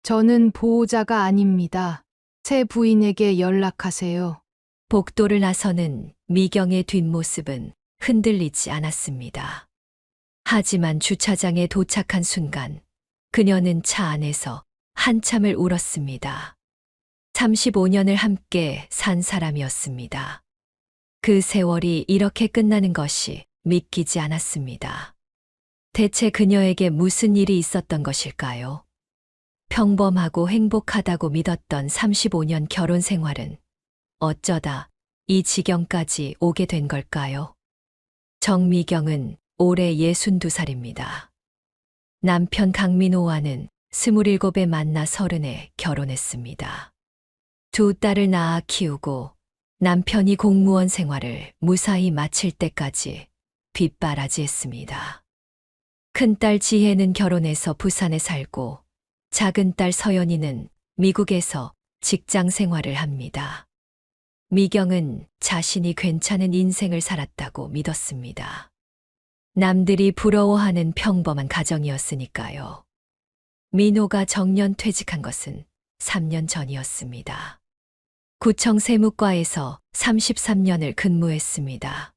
저는 보호자가 아닙니다. 새 부인에게 연락하세요. 복도를 나서는 미경의 뒷모습은 흔들리지 않았습니다. 하지만 주차장에 도착한 순간 그녀는 차 안에서 한참을 울었습니다. 35년을 함께 산 사람이었습니다. 그 세월이 이렇게 끝나는 것이 믿기지 않았습니다. 대체 그녀에게 무슨 일이 있었던 것일까요? 평범하고 행복하다고 믿었던 35년 결혼 생활은 어쩌다 이 지경까지 오게 된 걸까요? 정미경은 올해 62살입니다. 남편 강민호와는 27에 만나 30에 결혼했습니다. 두 딸을 낳아 키우고 남편이 공무원 생활을 무사히 마칠 때까지 뒷바라지했습니다. 큰딸 지혜는 결혼해서 부산에 살고 작은딸 서연이는 미국에서 직장 생활을 합니다. 미경은 자신이 괜찮은 인생을 살았다고 믿었습니다. 남들이 부러워하는 평범한 가정이었으니까요. 민호가 정년 퇴직한 것은 3년 전이었습니다. 구청 세무과에서 33년을 근무했습니다.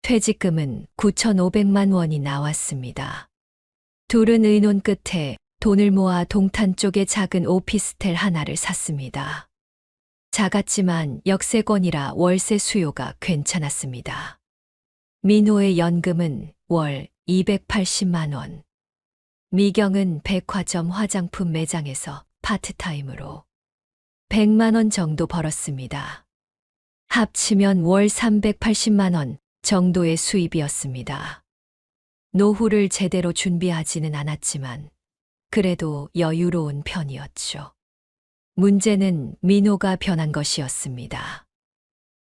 퇴직금은 9,500만 원이 나왔습니다. 둘은 의논 끝에 돈을 모아 동탄 쪽에 작은 오피스텔 하나를 샀습니다. 작았지만 역세권이라 월세 수요가 괜찮았습니다. 민호의 연금은 월 280만 원. 미경은 백화점 화장품 매장에서 파트타임으로 100만 원 정도 벌었습니다. 합치면 월 380만 원 정도의 수입이었습니다. 노후를 제대로 준비하지는 않았지만 그래도 여유로운 편이었죠. 문제는 민호가 변한 것이었습니다.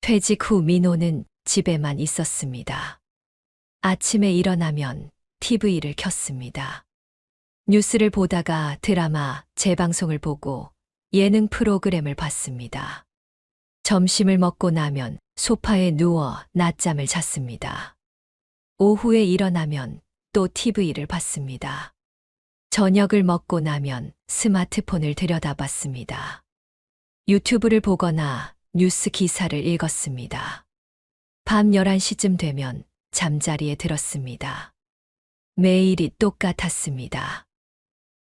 퇴직 후 민호는 집에만 있었습니다. 아침에 일어나면 TV를 켰습니다. 뉴스를 보다가 드라마, 재방송을 보고 예능 프로그램을 봤습니다. 점심을 먹고 나면 소파에 누워 낮잠을 잤습니다. 오후에 일어나면 또 TV를 봤습니다. 저녁을 먹고 나면 스마트폰을 들여다봤습니다. 유튜브를 보거나 뉴스 기사를 읽었습니다. 밤 11시쯤 되면 잠자리에 들었습니다. 매일이 똑같았습니다.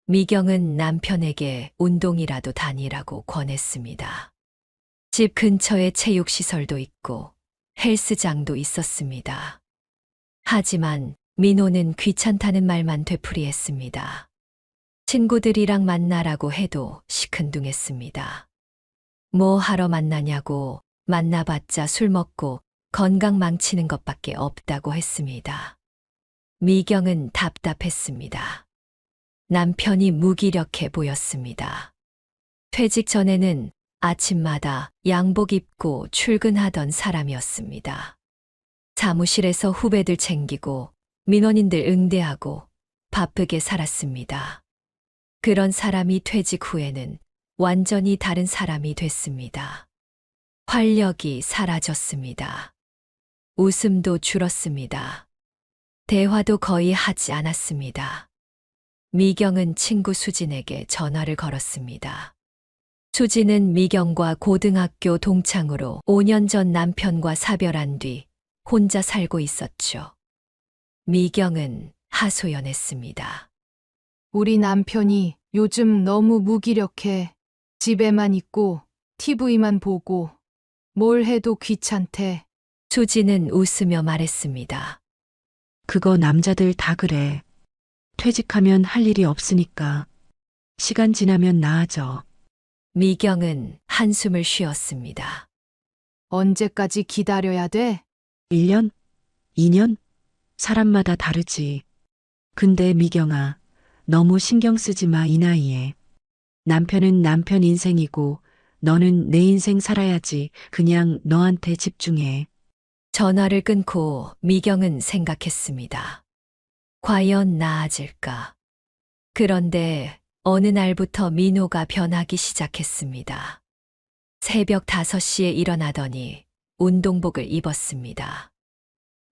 미경은 남편에게 운동이라도 다니라고 권했습니다. 집 근처에 체육시설도 있고 헬스장도 있었습니다. 하지만 민호는 귀찮다는 말만 되풀이했습니다. 친구들이랑 만나라고 해도 시큰둥했습니다. 뭐 하러 만나냐고 만나봤자 술 먹고 건강 망치는 것밖에 없다고 했습니다. 미경은 답답했습니다. 남편이 무기력해 보였습니다. 퇴직 전에는 아침마다 양복 입고 출근하던 사람이었습니다. 사무실에서 후배들 챙기고 민원인들 응대하고 바쁘게 살았습니다. 그런 사람이 퇴직 후에는 완전히 다른 사람이 됐습니다. 활력이 사라졌습니다. 웃음도 줄었습니다. 대화도 거의 하지 않았습니다. 미경은 친구 수진에게 전화를 걸었습니다. 수진은 미경과 고등학교 동창으로 5년 전 남편과 사별한 뒤 혼자 살고 있었죠. 미경은 하소연했습니다. 우리 남편이 요즘 너무 무기력해. 집에만 있고 TV만 보고 뭘 해도 귀찮대. 수진은 웃으며 말했습니다. 그거 남자들 다 그래. 퇴직하면 할 일이 없으니까. 시간 지나면 나아져. 미경은 한숨을 쉬었습니다. 언제까지 기다려야 돼? 1년? 2년? 사람마다 다르지. 근데 미경아, 너무 신경 쓰지 마, 이 나이에. 남편은 남편 인생이고 너는 내 인생 살아야지. 그냥 너한테 집중해. 전화를 끊고 미경은 생각했습니다. 과연 나아질까? 그런데 어느 날부터 민호가 변하기 시작했습니다. 새벽 5시에 일어나더니 운동복을 입었습니다.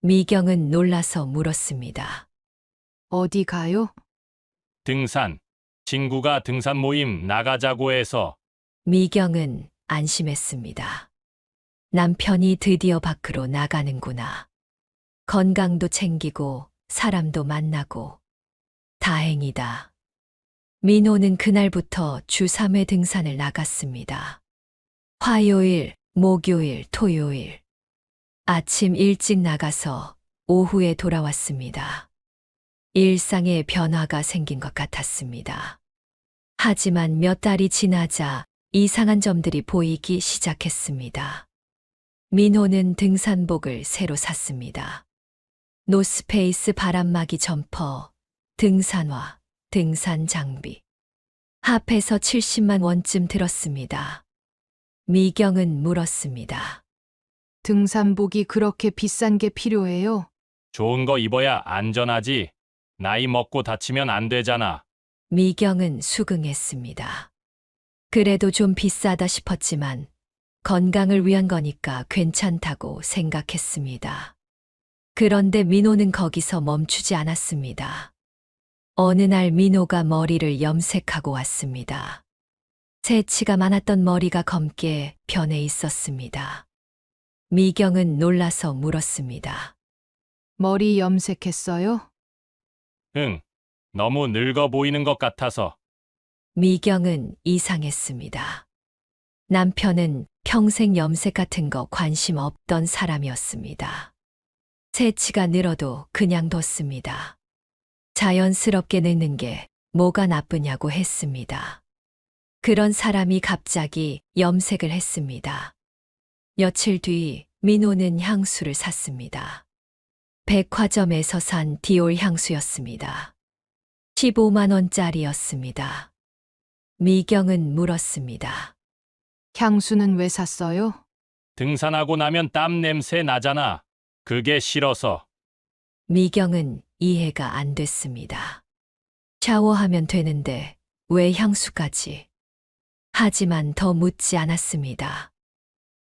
미경은 놀라서 물었습니다. 어디 가요? 등산. 친구가 등산 모임 나가자고 해서. 미경은 안심했습니다. 남편이 드디어 밖으로 나가는구나. 건강도 챙기고 사람도 만나고. 다행이다. 민호는 그날부터 주 3회 등산을 나갔습니다. 화요일, 목요일, 토요일. 아침 일찍 나가서 오후에 돌아왔습니다. 일상에 변화가 생긴 것 같았습니다. 하지만 몇 달이 지나자 이상한 점들이 보이기 시작했습니다. 민호는 등산복을 새로 샀습니다. 노스페이스 바람막이 점퍼, 등산화, 등산 장비. 합해서 70만 원쯤 들었습니다. 미경은 물었습니다. 등산복이 그렇게 비싼 게 필요해요? 좋은 거 입어야 안전하지. 나이 먹고 다치면 안 되잖아. 미경은 수긍했습니다. 그래도 좀 비싸다 싶었지만 건강을 위한 거니까 괜찮다고 생각했습니다. 그런데 민호는 거기서 멈추지 않았습니다. 어느 날 민호가 머리를 염색하고 왔습니다. 새치가 많았던 머리가 검게 변해 있었습니다. 미경은 놀라서 물었습니다. 머리 염색했어요? 응. 너무 늙어 보이는 것 같아서. 미경은 이상했습니다. 남편은 평생 염색 같은 거 관심 없던 사람이었습니다. 새치가 늘어도 그냥 뒀습니다. 자연스럽게 늙는 게 뭐가 나쁘냐고 했습니다. 그런 사람이 갑자기 염색을 했습니다. 며칠 뒤 민호는 향수를 샀습니다. 백화점에서 산 디올 향수였습니다. 15만 원짜리였습니다. 미경은 물었습니다. 향수는 왜 샀어요? 등산하고 나면 땀 냄새 나잖아. 그게 싫어서. 미경은 이해가 안 됐습니다. 샤워하면 되는데 왜 향수까지? 하지만 더 묻지 않았습니다.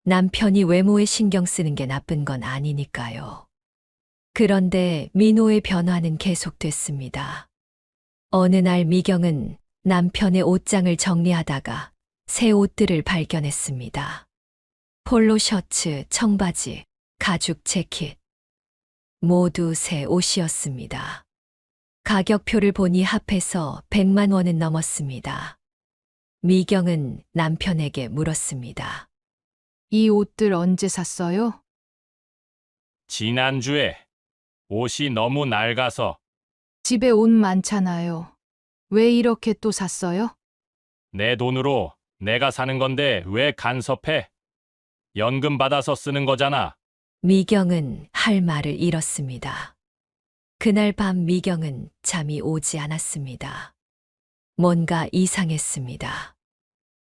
남편이 외모에 신경 쓰는 게 나쁜 건 아니니까요. 그런데 민호의 변화는 계속됐습니다. 어느 날 미경은 남편의 옷장을 정리하다가 새 옷들을 발견했습니다. 폴로 셔츠, 청바지, 가죽 재킷. 모두 새 옷이었습니다. 가격표를 보니 합해서 100만 원은 넘었습니다. 미경은 남편에게 물었습니다. 이 옷들 언제 샀어요? 지난주에 옷이 너무 낡아서. 집에 옷 많잖아요. 왜 이렇게 또 샀어요? 내 돈으로 내가 사는 건데 왜 간섭해? 연금 받아서 쓰는 거잖아. 미경은 할 말을 잃었습니다. 그날 밤 미경은 잠이 오지 않았습니다. 뭔가 이상했습니다.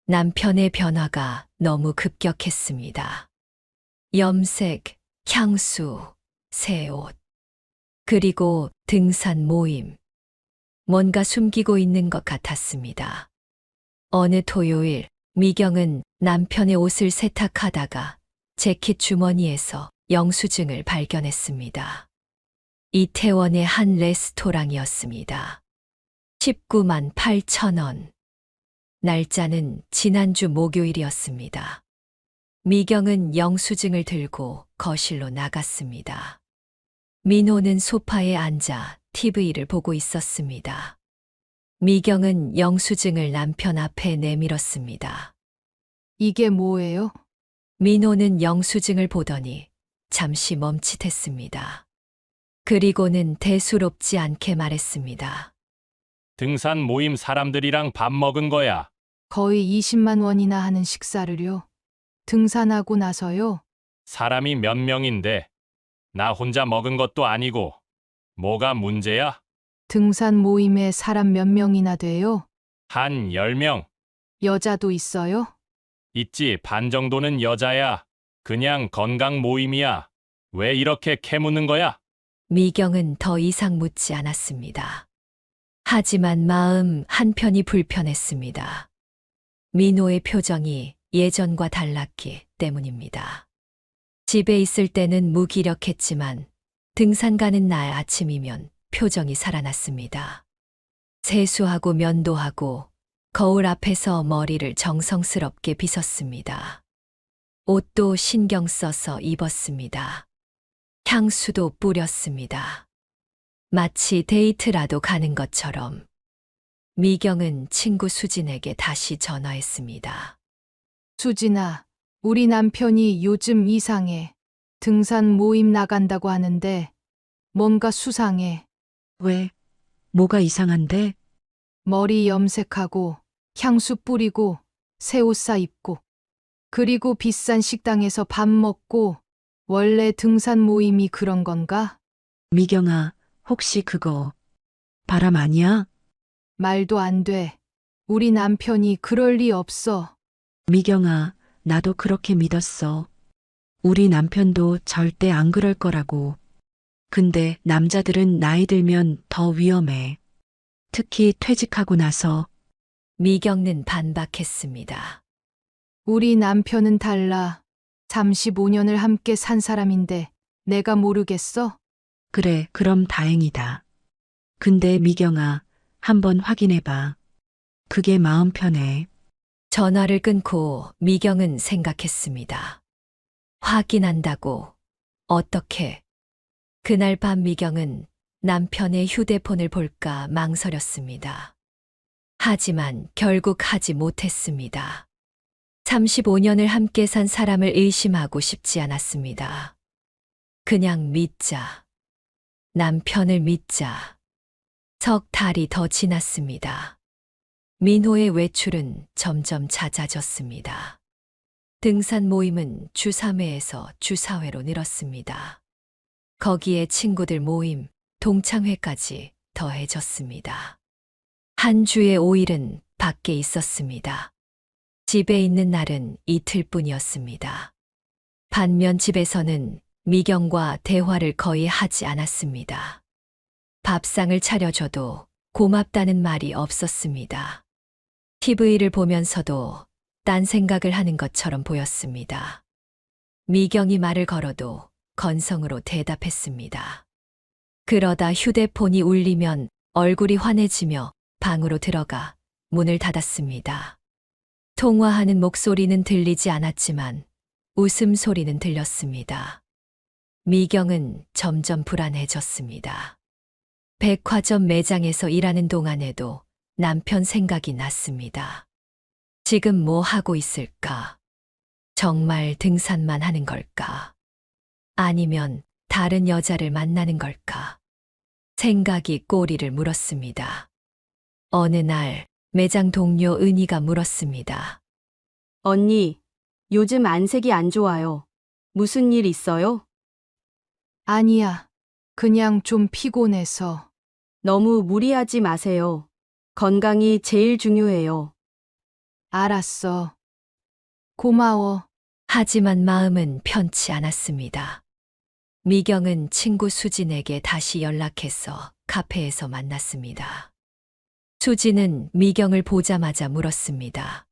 남편의 변화가 너무 급격했습니다. 염색, 향수, 새 옷, 그리고 등산 모임. 뭔가 숨기고 있는 것 같았습니다. 어느 토요일, 미경은 남편의 옷을 세탁하다가 재킷 주머니에서 영수증을 발견했습니다. 이태원의 한 레스토랑이었습니다. 19만 8천 원. 날짜는 지난주 목요일이었습니다. 미경은 영수증을 들고 거실로 나갔습니다. 민호는 소파에 앉아 TV를 보고 있었습니다. 미경은 영수증을 남편 앞에 내밀었습니다. 이게 뭐예요? 민호는 영수증을 보더니 잠시 멈칫했습니다. 그리고는 대수롭지 않게 말했습니다. 등산 모임 사람들이랑 밥 먹은 거야. 거의 20만 원이나 하는 식사를요. 등산하고 나서요. 사람이 몇 명인데 나 혼자 먹은 것도 아니고. 뭐가 문제야? 등산 모임에 사람 몇 명이나 돼요? 한 10명. 여자도 있어요? 있지. 반 정도는 여자야. 그냥 건강 모임이야. 왜 이렇게 캐묻는 거야? 미경은 더 이상 묻지 않았습니다. 하지만 마음 한편이 불편했습니다. 민호의 표정이 예전과 달랐기 때문입니다. 집에 있을 때는 무기력했지만 등산 가는 날 아침이면 표정이 살아났습니다. 세수하고 면도하고 거울 앞에서 머리를 정성스럽게 빗었습니다. 옷도 신경 써서 입었습니다. 향수도 뿌렸습니다. 마치 데이트라도 가는 것처럼. 미경은 친구 수진에게 다시 전화했습니다. 수진아, 우리 남편이 요즘 이상해. 등산 모임 나간다고 하는데 뭔가 수상해. 왜? 뭐가 이상한데? 머리 염색하고 향수 뿌리고 새 옷 사 입고 그리고 비싼 식당에서 밥 먹고 원래 등산 모임이 그런 건가? 미경아, 혹시 그거 바람 아니야? 말도 안 돼. 우리 남편이 그럴 리 없어. 미경아, 나도 그렇게 믿었어. 우리 남편도 절대 안 그럴 거라고. 근데 남자들은 나이 들면 더 위험해. 특히 퇴직하고 나서. 미경은 반박했습니다. 우리 남편은 달라. 35년을 함께 산 사람인데 내가 모르겠어? 그래, 그럼 다행이다. 근데 미경아, 한번 확인해봐. 그게 마음 편해. 전화를 끊고 미경은 생각했습니다. 확인한다고? 어떻게? 그날 밤 미경은 남편의 휴대폰을 볼까 망설였습니다. 하지만 결국 하지 못했습니다. 35년을 함께 산 사람을 의심하고 싶지 않았습니다. 그냥 믿자. 남편을 믿자. 석 달이 더 지났습니다. 민호의 외출은 점점 잦아졌습니다. 등산 모임은 주 3회에서 주 4회로 늘었습니다. 거기에 친구들 모임, 동창회까지 더해졌습니다. 한 주에 5일은 밖에 있었습니다. 집에 있는 날은 이틀뿐이었습니다. 반면 집에서는 미경과 대화를 거의 하지 않았습니다. 밥상을 차려줘도 고맙다는 말이 없었습니다. TV를 보면서도 딴 생각을 하는 것처럼 보였습니다. 미경이 말을 걸어도 건성으로 대답했습니다. 그러다 휴대폰이 울리면 얼굴이 환해지며 방으로 들어가 문을 닫았습니다. 통화하는 목소리는 들리지 않았지만 웃음소리는 들렸습니다. 미경은 점점 불안해졌습니다. 백화점 매장에서 일하는 동안에도 남편 생각이 났습니다. 지금 뭐 하고 있을까? 정말 등산만 하는 걸까? 아니면 다른 여자를 만나는 걸까? 생각이 꼬리를 물었습니다. 어느 날 매장 동료 은희가 물었습니다. 언니, 요즘 안색이 안 좋아요. 무슨 일 있어요? 아니야. 그냥 좀 피곤해서. 너무 무리하지 마세요. 건강이 제일 중요해요. 알았어. 고마워. 하지만 마음은 편치 않았습니다. 미경은 친구 수진에게 다시 연락해서 카페에서 만났습니다. 수진은 미경을 보자마자 물었습니다.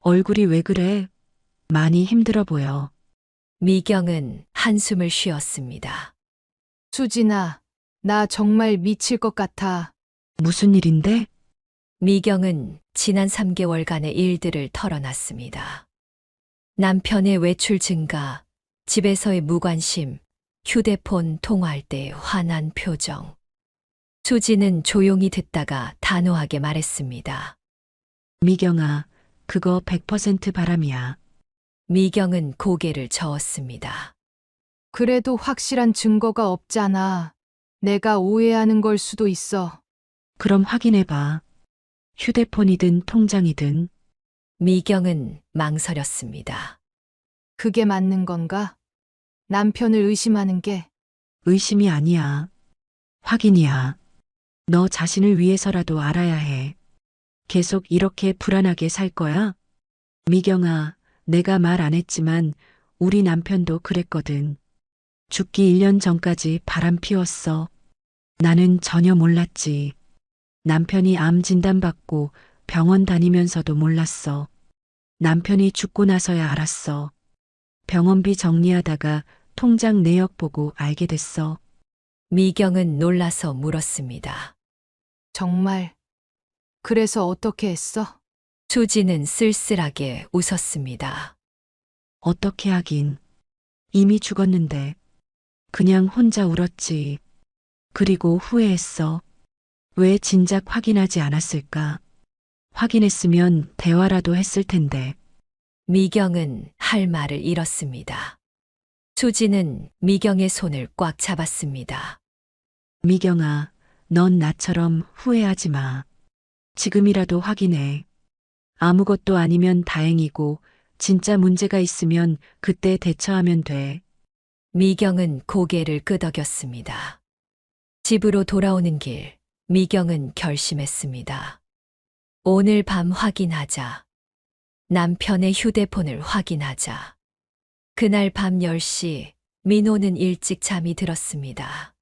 얼굴이 왜 그래? 많이 힘들어 보여. 미경은 한숨을 쉬었습니다. 수진아, 나 정말 미칠 것 같아. 무슨 일인데? 미경은 지난 3개월간의 일들을 털어놨습니다. 남편의 외출 증가, 집에서의 무관심, 휴대폰 통화할 때 화난 표정. 수지는 조용히 듣다가 단호하게 말했습니다. 미경아, 그거 100% 바람이야. 미경은 고개를 저었습니다. 그래도 확실한 증거가 없잖아. 내가 오해하는 걸 수도 있어. 그럼 확인해봐. 휴대폰이든 통장이든. 미경은 망설였습니다. 그게 맞는 건가? 남편을 의심하는 게. 의심이 아니야. 확인이야. 너 자신을 위해서라도 알아야 해. 계속 이렇게 불안하게 살 거야? 미경아, 내가 말 안 했지만 우리 남편도 그랬거든. 죽기 1년 전까지 바람 피웠어. 나는 전혀 몰랐지. 남편이 암 진단받고 병원 다니면서도 몰랐어. 남편이 죽고 나서야 알았어. 병원비 정리하다가 통장 내역 보고 알게 됐어. 미경은 놀라서 물었습니다. 정말 그래서 어떻게 했어? 수지는 쓸쓸하게 웃었습니다. 어떻게 하긴. 이미 죽었는데. 그냥 혼자 울었지. 그리고 후회했어. 왜 진작 확인하지 않았을까? 확인했으면 대화라도 했을 텐데. 미경은 할 말을 잃었습니다. 수지는 미경의 손을 꽉 잡았습니다. 미경아, 넌 나처럼 후회하지 마. 지금이라도 확인해. 아무것도 아니면 다행이고, 진짜 문제가 있으면 그때 대처하면 돼. 미경은 고개를 끄덕였습니다. 집으로 돌아오는 길, 미경은 결심했습니다. 오늘 밤 확인하자. 남편의 휴대폰을 확인하자. 그날 밤 10시, 민호는 일찍 잠이 들었습니다.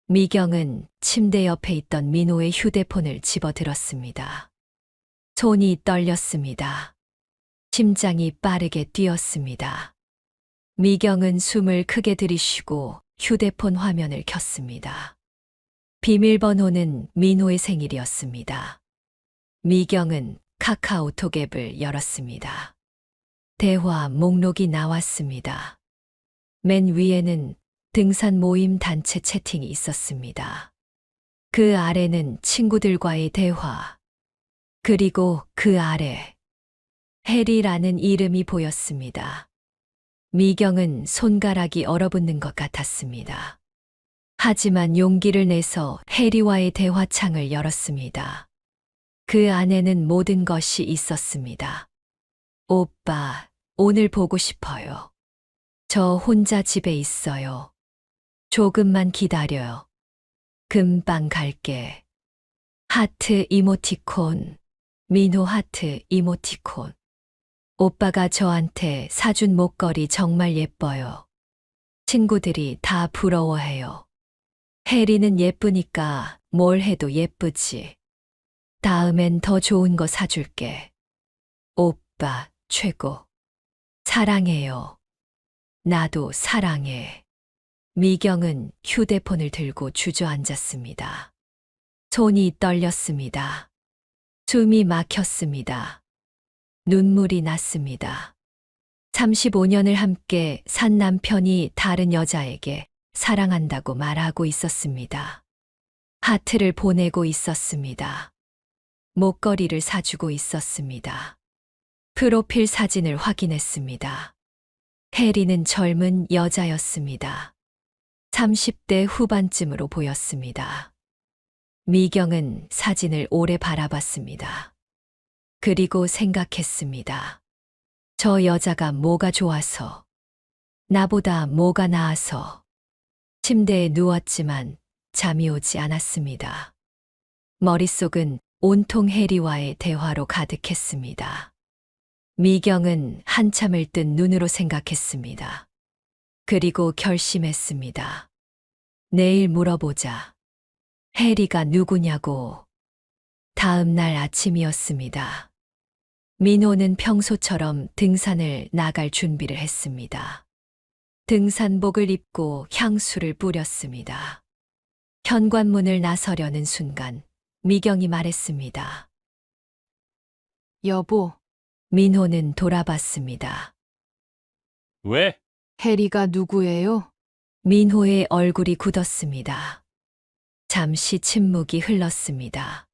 미경은 침대 옆에 있던 민호의 휴대폰을 집어들었습니다. 손이 떨렸습니다. 심장이 빠르게 뛰었습니다. 미경은 숨을 크게 들이쉬고 휴대폰 화면을 켰습니다. 비밀번호는 민호의 생일이었습니다. 미경은 카카오톡 앱을 열었습니다. 대화 목록이 나왔습니다. 맨 위에는 등산 모임 단체 채팅이 있었습니다. 그 아래는 친구들과의 대화, 그리고 그 아래 해리라는 이름이 보였습니다. 미경은 손가락이 얼어붙는 것 같았습니다. 하지만 용기를 내서 해리와의 대화창을 열었습니다. 그 안에는 모든 것이 있었습니다. 오빠, 오늘 보고 싶어요. 저 혼자 집에 있어요. 조금만 기다려요. 금방 갈게. 하트 이모티콘, 민호 하트 이모티콘. 오빠가 저한테 사준 목걸이 정말 예뻐요. 친구들이 다 부러워해요. 해리는 예쁘니까 뭘 해도 예쁘지. 다음엔 더 좋은 거 사줄게. 오빠, 최고. 사랑해요. 나도 사랑해. 미경은 휴대폰을 들고 주저앉았습니다. 손이 떨렸습니다. 숨이 막혔습니다. 눈물이 났습니다. 35년을 함께 산 남편이 다른 여자에게 사랑한다고 말하고 있었습니다. 하트를 보내고 있었습니다. 목걸이를 사주고 있었습니다. 프로필 사진을 확인했습니다. 해리는 젊은 여자였습니다. 30대 후반쯤으로 보였습니다. 미경은 사진을 오래 바라봤습니다. 그리고 생각했습니다. 저 여자가 뭐가 좋아서, 나보다 뭐가 나아서. 침대에 누웠지만 잠이 오지 않았습니다. 머릿속은 온통 해리와의 대화로 가득했습니다. 미경은 한참을 뜬 눈으로 생각했습니다. 그리고 결심했습니다. 내일 물어보자. 해리가 누구냐고. 다음 날 아침이었습니다. 민호는 평소처럼 등산을 나갈 준비를 했습니다. 등산복을 입고 향수를 뿌렸습니다. 현관문을 나서려는 순간 미경이 말했습니다. 여보, 민호는 돌아봤습니다. 왜? 해리가 누구예요? 민호의 얼굴이 굳었습니다. 잠시 침묵이 흘렀습니다.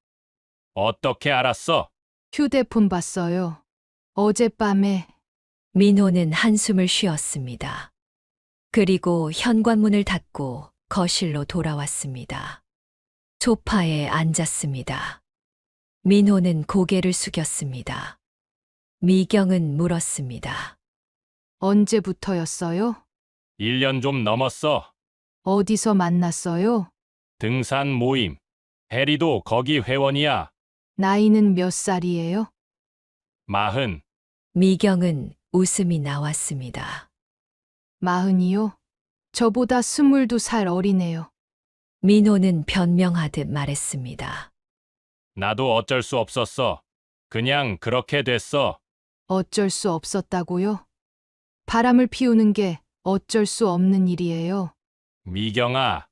어떻게 알았어? 휴대폰 봤어요. 어젯밤에. 민호는 한숨을 쉬었습니다. 그리고 현관문을 닫고 거실로 돌아왔습니다. 소파에 앉았습니다. 민호는 고개를 숙였습니다. 미경은 물었습니다. 언제부터였어요? 1년 좀 넘었어. 어디서 만났어요? 등산 모임. 해리도 거기 회원이야. 나이는 몇 살이에요? 40. 미경은 웃음이 나왔습니다. 40이요? 저보다 22살 어리네요. 민호는 변명하듯 말했습니다. 나도 어쩔 수 없었어. 그냥 그렇게 됐어. 어쩔 수 없었다고요? 바람을 피우는 게 어쩔 수 없는 일이에요. 미경아,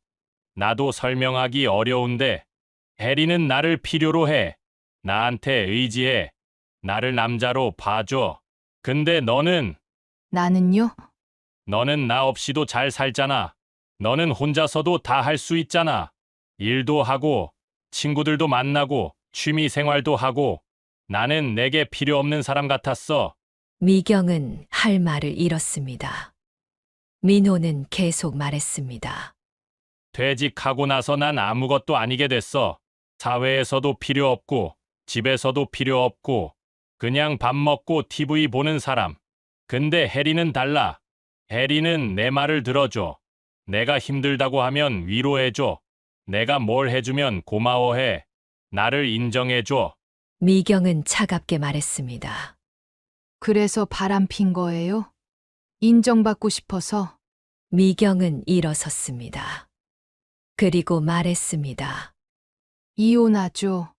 나도 설명하기 어려운데 해리는 나를 필요로 해. 나한테 의지해. 나를 남자로 봐줘. 근데 나는요? 너는 나 없이도 잘 살잖아. 너는 혼자서도 다 할 수 있잖아. 일도 하고, 친구들도 만나고, 취미 생활도 하고. 나는 내게 필요 없는 사람 같았어. 미경은 할 말을 잃었습니다. 민호는 계속 말했습니다. 퇴직하고 나서 난 아무것도 아니게 됐어. 사회에서도 필요 없고, 집에서도 필요 없고, 그냥 밥 먹고 TV 보는 사람. 근데 혜리는 달라. 혜리는 내 말을 들어줘. 내가 힘들다고 하면 위로해줘. 내가 뭘 해주면 고마워해. 나를 인정해줘. 미경은 차갑게 말했습니다. 그래서 바람 핀 거예요? 인정받고 싶어서? 미경은 일어섰습니다. 그리고 말했습니다. 이혼하죠.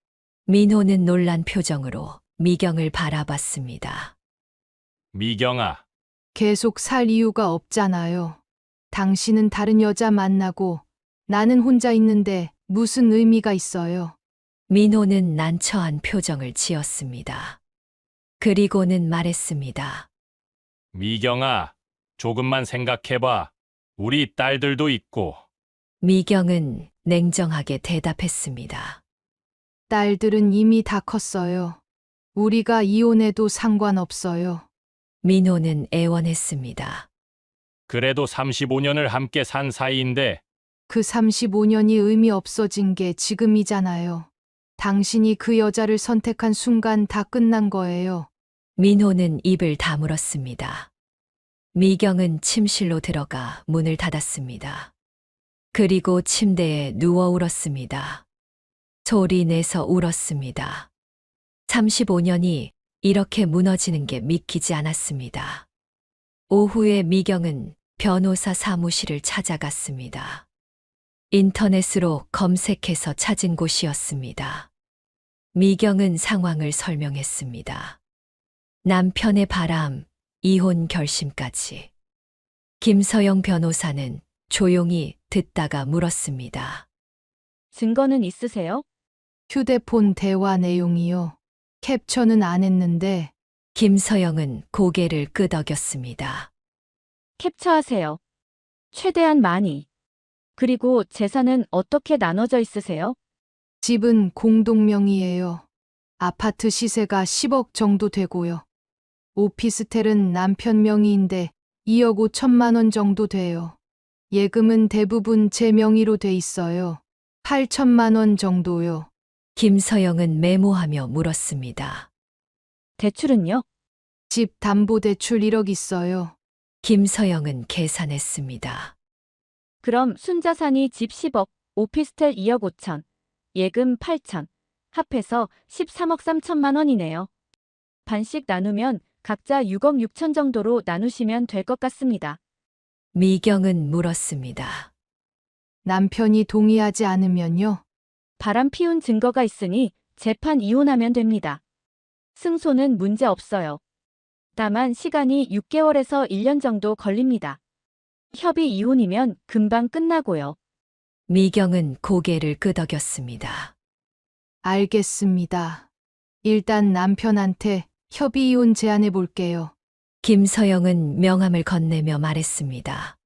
민호는 놀란 표정으로 미경을 바라봤습니다. 미경아, 계속 살 이유가 없잖아요. 당신은 다른 여자 만나고 나는 혼자 있는데 무슨 의미가 있어요? 민호는 난처한 표정을 지었습니다. 그리고는 말했습니다. 미경아, 조금만 생각해봐. 우리 딸들도 있고. 미경은 냉정하게 대답했습니다. 딸들은 이미 다 컸어요. 우리가 이혼해도 상관없어요. 민호는 애원했습니다. 그래도 35년을 함께 산 사이인데, 그 35년이 의미 없어진 게 지금이잖아요. 당신이 그 여자를 선택한 순간 다 끝난 거예요. 민호는 입을 다물었습니다. 미경은 침실로 들어가 문을 닫았습니다. 그리고 침대에 누워 울었습니다. 소리 내서 울었습니다. 35년이 이렇게 무너지는 게 믿기지 않았습니다. 오후에 미경은 변호사 사무실을 찾아갔습니다. 인터넷으로 검색해서 찾은 곳이었습니다. 미경은 상황을 설명했습니다. 남편의 바람, 이혼 결심까지. 김서영 변호사는 조용히 듣다가 물었습니다. 증거는 있으세요? 휴대폰 대화 내용이요. 캡처는 안 했는데 김서영은 고개를 끄덕였습니다. 캡처하세요. 최대한 많이. 그리고 재산은 어떻게 나눠져 있으세요? 집은 공동명의예요. 아파트 시세가 10억 정도 되고요. 오피스텔은 남편 명의인데 2억 5천만 원 정도 돼요. 예금은 대부분 제 명의로 돼 있어요. 8천만 원 정도요. 김서영은 메모하며 물었습니다. 대출은요? 집 담보대출 1억 있어요. 김서영은 계산했습니다. 그럼 순자산이 집 10억, 오피스텔 2억 5천, 예금 8천, 합해서 13억 3천만 원이네요. 반씩 나누면 각자 6억 6천 정도로 나누시면 될 것 같습니다. 미경은 물었습니다. 남편이 동의하지 않으면요. 바람 피운 증거가 있으니 재판 이혼하면 됩니다. 승소는 문제 없어요. 다만 시간이 6개월에서 1년 정도 걸립니다. 협의 이혼이면 금방 끝나고요. 미경은 고개를 끄덕였습니다. 알겠습니다. 일단 남편한테 협의 이혼 제안해 볼게요. 김서영은 명함을 건네며 말했습니다.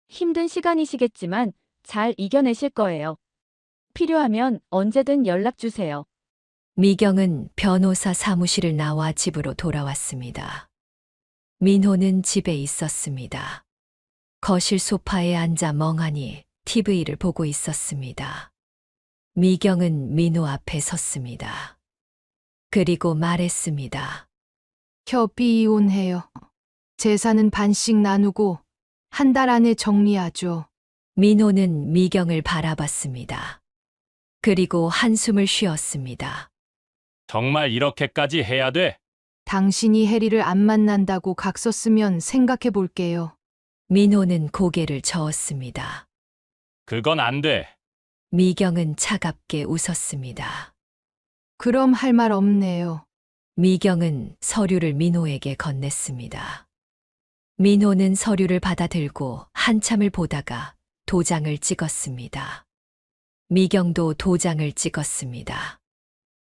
힘든 시간이시겠지만 잘 이겨내실 거예요. 필요하면 언제든 연락 주세요. 미경은 변호사 사무실을 나와 집으로 돌아왔습니다. 민호는 집에 있었습니다. 거실 소파에 앉아 멍하니 TV를 보고 있었습니다. 미경은 민호 앞에 섰습니다. 그리고 말했습니다. 협의 이혼해요. 재산은 반씩 나누고 한 달 안에 정리하죠. 민호는 미경을 바라봤습니다. 그리고 한숨을 쉬었습니다. 정말 이렇게까지 해야 돼? 당신이 해리를 안 만난다고 각 썼으면 생각해 볼게요. 민호는 고개를 저었습니다. 그건 안 돼. 미경은 차갑게 웃었습니다. 그럼 할 말 없네요. 미경은 서류를 민호에게 건넸습니다. 민호는 서류를 받아들고 한참을 보다가 도장을 찍었습니다. 미경도 도장을 찍었습니다.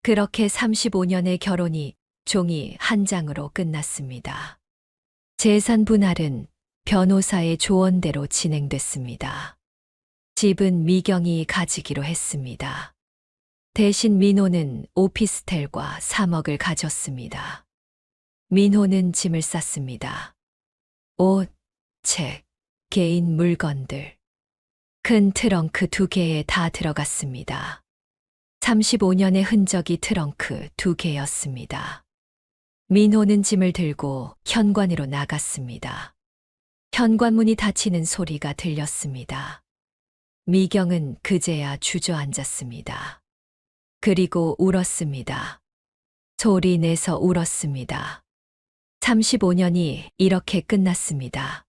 그렇게 35년의 결혼이 종이 한 장으로 끝났습니다. 재산 분할은 변호사의 조언대로 진행됐습니다. 집은 미경이 가지기로 했습니다. 대신 민호는 오피스텔과 3억을 가졌습니다. 민호는 짐을 쌌습니다. 옷, 책, 개인 물건들. 큰 트렁크 2개에 다 들어갔습니다. 35년의 흔적이 트렁크 2개였습니다. 민호는 짐을 들고 현관으로 나갔습니다. 현관문이 닫히는 소리가 들렸습니다. 미경은 그제야 주저앉았습니다. 그리고 울었습니다. 소리 내서 울었습니다. 35년이 이렇게 끝났습니다.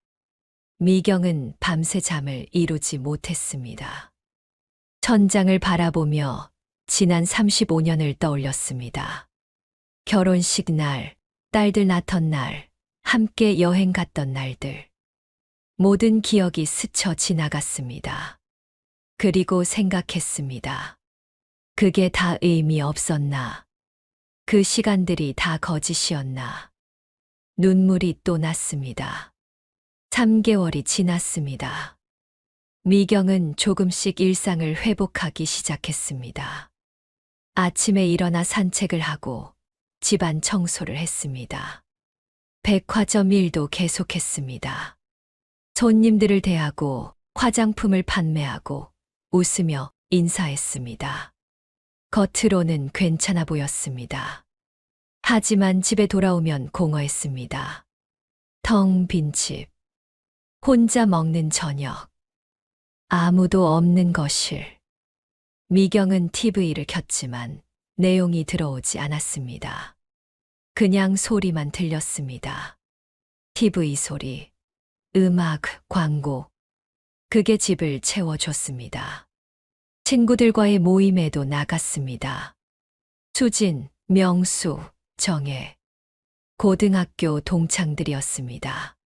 미경은 밤새 잠을 이루지 못했습니다. 천장을 바라보며 지난 35년을 떠올렸습니다. 결혼식 날, 딸들 낳던 날, 함께 여행 갔던 날들. 모든 기억이 스쳐 지나갔습니다. 그리고 생각했습니다. 그게 다 의미 없었나? 그 시간들이 다 거짓이었나? 눈물이 또 났습니다. 3개월이 지났습니다. 미경은 조금씩 일상을 회복하기 시작했습니다. 아침에 일어나 산책을 하고 집안 청소를 했습니다. 백화점 일도 계속했습니다. 손님들을 대하고 화장품을 판매하고 웃으며 인사했습니다. 겉으로는 괜찮아 보였습니다. 하지만 집에 돌아오면 공허했습니다. 텅 빈 집, 혼자 먹는 저녁, 아무도 없는 거실. 미경은 TV를 켰지만 내용이 들어오지 않았습니다. 그냥 소리만 들렸습니다. TV 소리, 음악, 광고. 그게 집을 채워줬습니다. 친구들과의 모임에도 나갔습니다. 수진, 명수, 정혜. 고등학교 동창들이었습니다.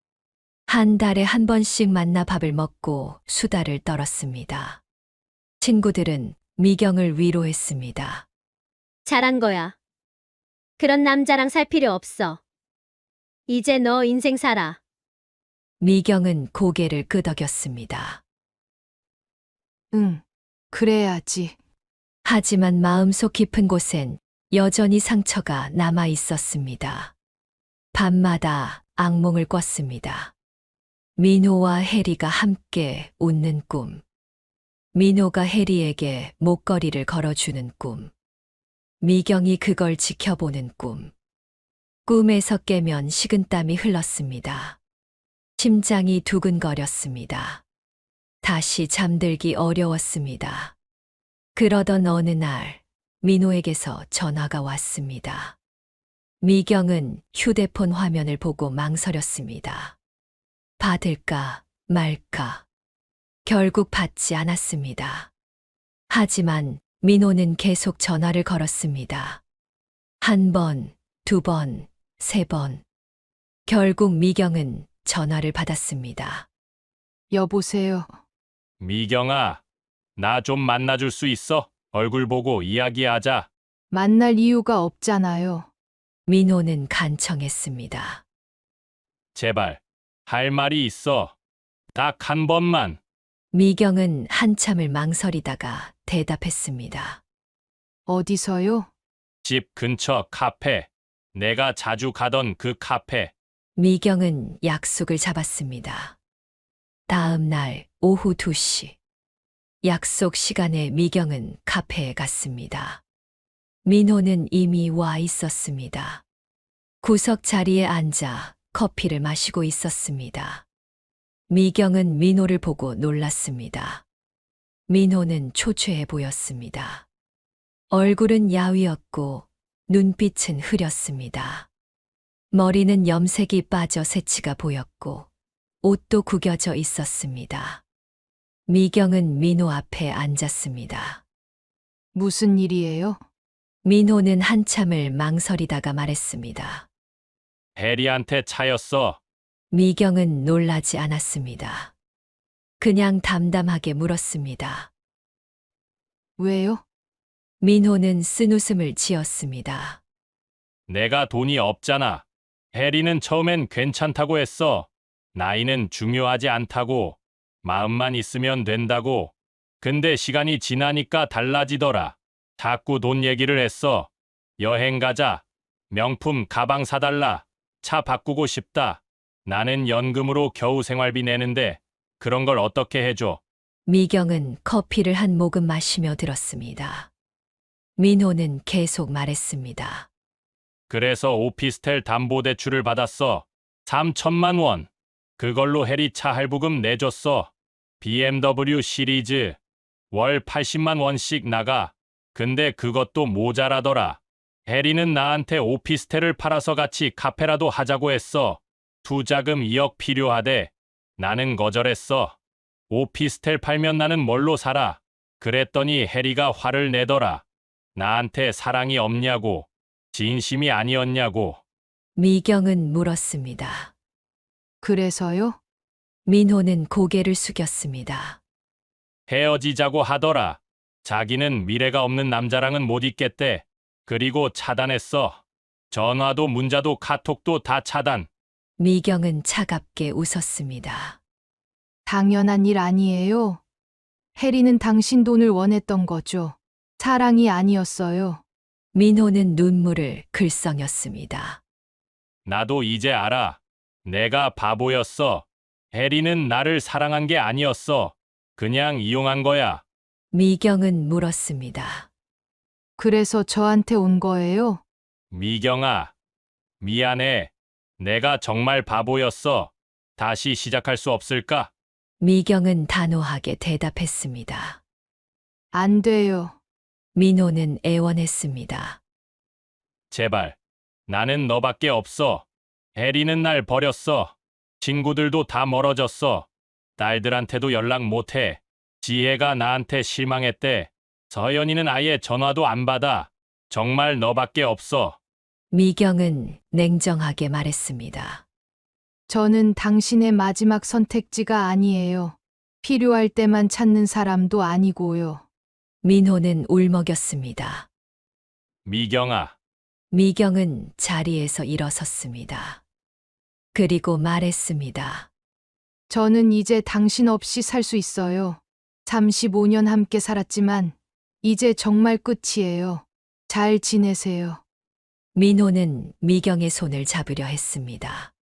한 달에 한 번씩 만나 밥을 먹고 수다를 떨었습니다. 친구들은 미경을 위로했습니다. 잘한 거야. 그런 남자랑 살 필요 없어. 이제 너 인생 살아. 미경은 고개를 끄덕였습니다. 응, 그래야지. 하지만 마음속 깊은 곳엔 여전히 상처가 남아 있었습니다. 밤마다 악몽을 꿨습니다. 민호와 해리가 함께 웃는 꿈. 민호가 해리에게 목걸이를 걸어주는 꿈. 미경이 그걸 지켜보는 꿈. 꿈에서 깨면 식은땀이 흘렀습니다. 심장이 두근거렸습니다. 다시 잠들기 어려웠습니다. 그러던 어느 날 민호에게서 전화가 왔습니다. 미경은 휴대폰 화면을 보고 망설였습니다. 받을까 말까. 결국 받지 않았습니다. 하지만 민호는 계속 전화를 걸었습니다. 1번, 2번, 3번. 결국 미경은 전화를 받았습니다. 여보세요. 미경아, 나 좀 만나줄 수 있어? 얼굴 보고 이야기하자. 만날 이유가 없잖아요. 민호는 간청했습니다. 제발, 할 말이 있어. 딱 한 번만. 미경은 한참을 망설이다가 대답했습니다. 어디서요? 집 근처 카페. 내가 자주 가던 그 카페. 미경은 약속을 잡았습니다. 다음 날 오후 2시. 약속 시간에 미경은 카페에 갔습니다. 민호는 이미 와 있었습니다. 구석 자리에 앉아 커피를 마시고 있었습니다. 미경은 민호를 보고 놀랐습니다. 민호는 초췌해 보였습니다. 얼굴은 야위었고 눈빛은 흐렸습니다. 머리는 염색이 빠져 새치가 보였고 옷도 구겨져 있었습니다. 미경은 민호 앞에 앉았습니다. 무슨 일이에요? 민호는 한참을 망설이다가 말했습니다. 해리한테 차였어. 미경은 놀라지 않았습니다. 그냥 담담하게 물었습니다. 왜요? 민호는 쓴웃음을 지었습니다. 내가 돈이 없잖아. 해리는 처음엔 괜찮다고 했어. 나이는 중요하지 않다고. 마음만 있으면 된다고. 근데 시간이 지나니까 달라지더라. 자꾸 돈 얘기를 했어. 여행 가자. 명품 가방 사달라. 차 바꾸고 싶다. 나는 연금으로 겨우 생활비 내는데 그런 걸 어떻게 해줘? 미경은 커피를 한 모금 마시며 들었습니다. 민호는 계속 말했습니다. 그래서 오피스텔 담보대출을 받았어. 3천만 원. 그걸로 해리 차 할부금 내줬어. BMW 시리즈. 월 80만 원씩 나가. 근데 그것도 모자라더라. 해리는 나한테 오피스텔을 팔아서 같이 카페라도 하자고 했어. 투자금 2억 필요하대. 나는 거절했어. 오피스텔 팔면 나는 뭘로 살아? 그랬더니 해리가 화를 내더라. 나한테 사랑이 없냐고. 진심이 아니었냐고. 미경은 물었습니다. 그래서요? 민호는 고개를 숙였습니다. 헤어지자고 하더라. 자기는 미래가 없는 남자랑은 못 있겠대. 그리고 차단했어. 전화도 문자도 카톡도 다 차단. 미경은 차갑게 웃었습니다. 당연한 일 아니에요. 해리는 당신 돈을 원했던 거죠. 사랑이 아니었어요. 민호는 눈물을 글썽였습니다. 나도 이제 알아. 내가 바보였어. 해리는 나를 사랑한 게 아니었어. 그냥 이용한 거야. 미경은 물었습니다. 그래서 저한테 온 거예요? 미경아, 미안해. 내가 정말 바보였어. 다시 시작할 수 없을까? 미경은 단호하게 대답했습니다. 안 돼요. 민호는 애원했습니다. 제발. 나는 너밖에 없어. 해리는 날 버렸어. 친구들도 다 멀어졌어. 딸들한테도 연락 못해. 지혜가 나한테 실망했대. 서연이는 아예 전화도 안 받아. 정말 너밖에 없어. 미경은 냉정하게 말했습니다. 저는 당신의 마지막 선택지가 아니에요. 필요할 때만 찾는 사람도 아니고요. 민호는 울먹였습니다. 미경아, 미경은 자리에서 일어섰습니다. 그리고 말했습니다. 저는 이제 당신 없이 살 수 있어요. 35년 함께 살았지만 이제 정말 끝이에요. 잘 지내세요. 민호는 미경의 손을 잡으려 했습니다.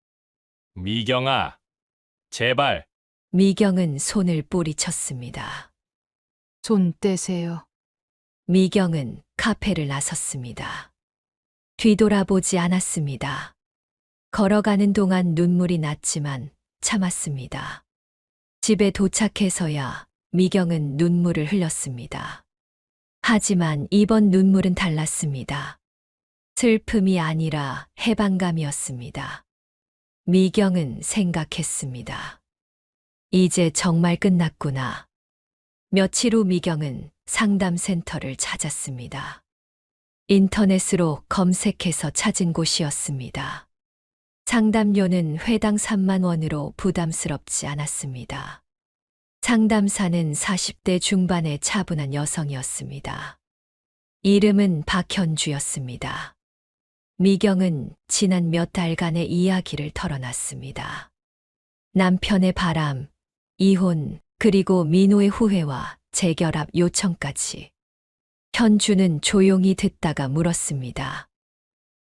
미경아, 제발. 미경은 손을 뿌리쳤습니다. 손 떼세요. 미경은 카페를 나섰습니다. 뒤돌아보지 않았습니다. 걸어가는 동안 눈물이 났지만 참았습니다. 집에 도착해서야 미경은 눈물을 흘렸습니다. 하지만 이번 눈물은 달랐습니다. 슬픔이 아니라 해방감이었습니다. 미경은 생각했습니다. 이제 정말 끝났구나. 며칠 후 미경은 상담센터를 찾았습니다. 인터넷으로 검색해서 찾은 곳이었습니다. 상담료는 회당 3만 원으로 부담스럽지 않았습니다. 상담사는 40대 중반의 차분한 여성이었습니다. 이름은 박현주였습니다. 미경은 지난 몇 달간의 이야기를 털어놨습니다. 남편의 바람, 이혼, 그리고 민호의 후회와 재결합 요청까지. 현주는 조용히 듣다가 물었습니다.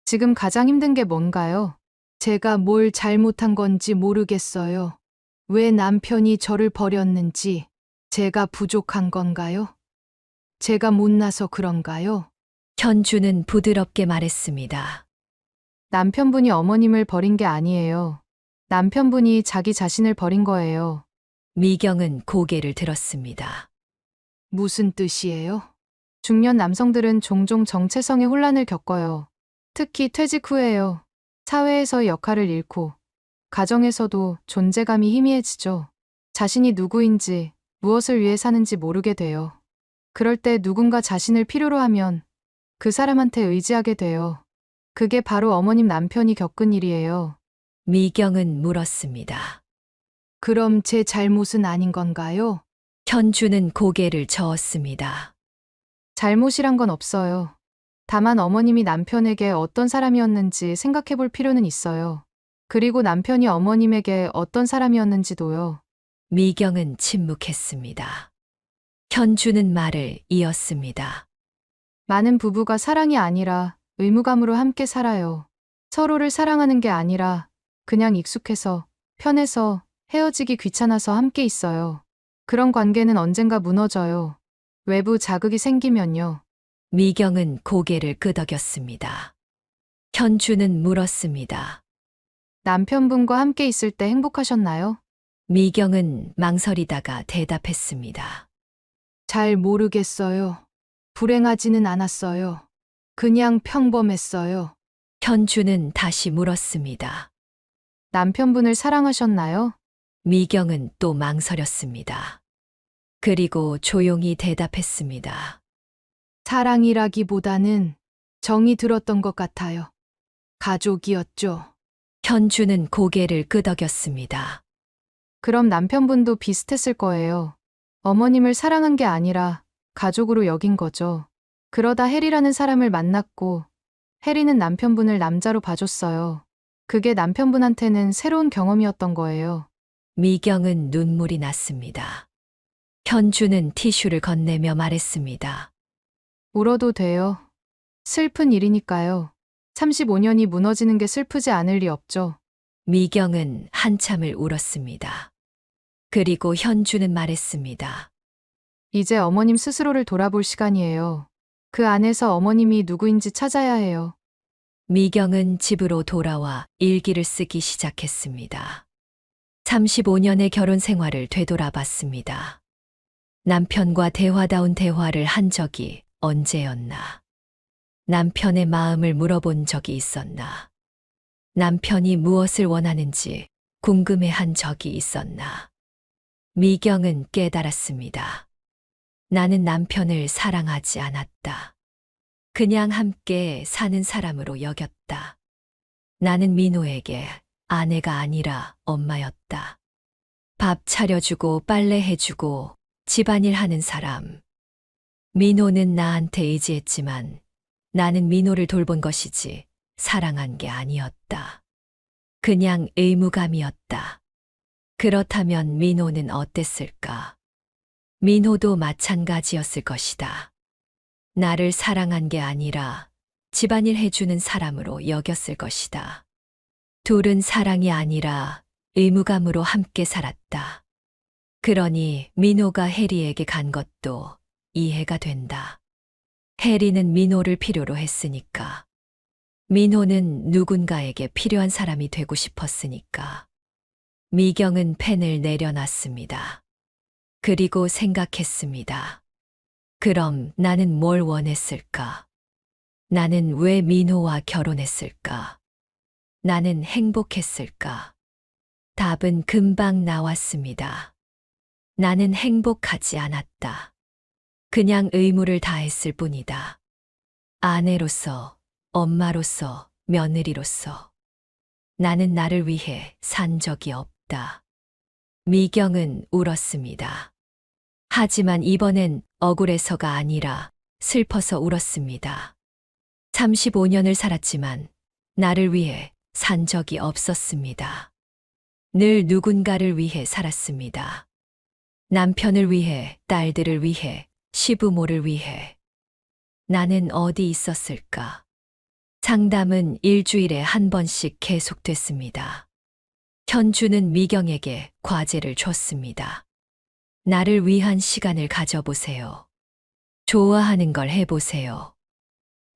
지금 가장 힘든 게 뭔가요? 제가 뭘 잘못한 건지 모르겠어요. 왜 남편이 저를 버렸는지 제가 부족한 건가요? 제가 못나서 그런가요? 현주는 부드럽게 말했습니다. 남편분이 어머님을 버린 게 아니에요. 남편분이 자기 자신을 버린 거예요. 미경은 고개를 들었습니다. 무슨 뜻이에요? 중년 남성들은 종종 정체성의 혼란을 겪어요. 특히 퇴직 후에요. 사회에서 역할을 잃고 가정에서도 존재감이 희미해지죠. 자신이 누구인지 무엇을 위해 사는지 모르게 돼요. 그럴 때 누군가 자신을 필요로 하면 그 사람한테 의지하게 돼요. 그게 바로 어머님 남편이 겪은 일이에요. 미경은 물었습니다. 그럼 제 잘못은 아닌 건가요? 현주는 고개를 저었습니다. 잘못이란 건 없어요. 다만 어머님이 남편에게 어떤 사람이었는지 생각해 볼 필요는 있어요. 그리고 남편이 어머님에게 어떤 사람이었는지도요. 미경은 침묵했습니다. 현주는 말을 이었습니다. 많은 부부가 사랑이 아니라 의무감으로 함께 살아요. 서로를 사랑하는 게 아니라 그냥 익숙해서, 편해서, 헤어지기 귀찮아서 함께 있어요. 그런 관계는 언젠가 무너져요. 외부 자극이 생기면요. 미경은 고개를 끄덕였습니다. 현주는 물었습니다. 남편분과 함께 있을 때 행복하셨나요? 미경은 망설이다가 대답했습니다. 잘 모르겠어요. 불행하지는 않았어요. 그냥 평범했어요. 현주는 다시 물었습니다. 남편분을 사랑하셨나요? 미경은 또 망설였습니다. 그리고 조용히 대답했습니다. 사랑이라기보다는 정이 들었던 것 같아요. 가족이었죠. 현주는 고개를 끄덕였습니다. 그럼 남편분도 비슷했을 거예요. 어머님을 사랑한 게 아니라 가족으로 여긴 거죠. 그러다 혜리라는 사람을 만났고 혜리는 남편분을 남자로 봐줬어요. 그게 남편분한테는 새로운 경험이었던 거예요. 미경은 눈물이 났습니다. 현주는 티슈를 건네며 말했습니다. 울어도 돼요. 슬픈 일이니까요. 35년이 무너지는 게 슬프지 않을 리 없죠. 미경은 한참을 울었습니다. 그리고 현주는 말했습니다. 이제 어머님 스스로를 돌아볼 시간이에요. 그 안에서 어머님이 누구인지 찾아야 해요. 미경은 집으로 돌아와 일기를 쓰기 시작했습니다. 35년의 결혼 생활을 되돌아봤습니다. 남편과 대화다운 대화를 한 적이 언제였나? 남편의 마음을 물어본 적이 있었나? 남편이 무엇을 원하는지 궁금해한 적이 있었나? 미경은 깨달았습니다. 나는 남편을 사랑하지 않았다. 그냥 함께 사는 사람으로 여겼다. 나는 민호에게 아내가 아니라 엄마였다. 밥 차려주고 빨래해주고 집안일 하는 사람. 민호는 나한테 의지했지만 나는 민호를 돌본 것이지 사랑한 게 아니었다. 그냥 의무감이었다. 그렇다면 민호는 어땠을까? 민호도 마찬가지였을 것이다. 나를 사랑한 게 아니라 집안일 해주는 사람으로 여겼을 것이다. 둘은 사랑이 아니라 의무감으로 함께 살았다. 그러니 민호가 혜리에게 간 것도 이해가 된다. 혜리는 민호를 필요로 했으니까. 민호는 누군가에게 필요한 사람이 되고 싶었으니까. 미경은 펜을 내려놨습니다. 그리고 생각했습니다. 그럼 나는 뭘 원했을까? 나는 왜 민호와 결혼했을까? 나는 행복했을까? 답은 금방 나왔습니다. 나는 행복하지 않았다. 그냥 의무를 다했을 뿐이다. 아내로서, 엄마로서, 며느리로서. 나는 나를 위해 산 적이 없다. 미경은 울었습니다. 하지만 이번엔 억울해서가 아니라 슬퍼서 울었습니다. 35년을 살았지만 나를 위해 산 적이 없었습니다. 늘 누군가를 위해 살았습니다. 남편을 위해, 딸들을 위해, 시부모를 위해. 나는 어디 있었을까? 상담은 일주일에 한 번씩 계속됐습니다. 현주는 미경에게 과제를 줬습니다. 나를 위한 시간을 가져보세요. 좋아하는 걸 해보세요.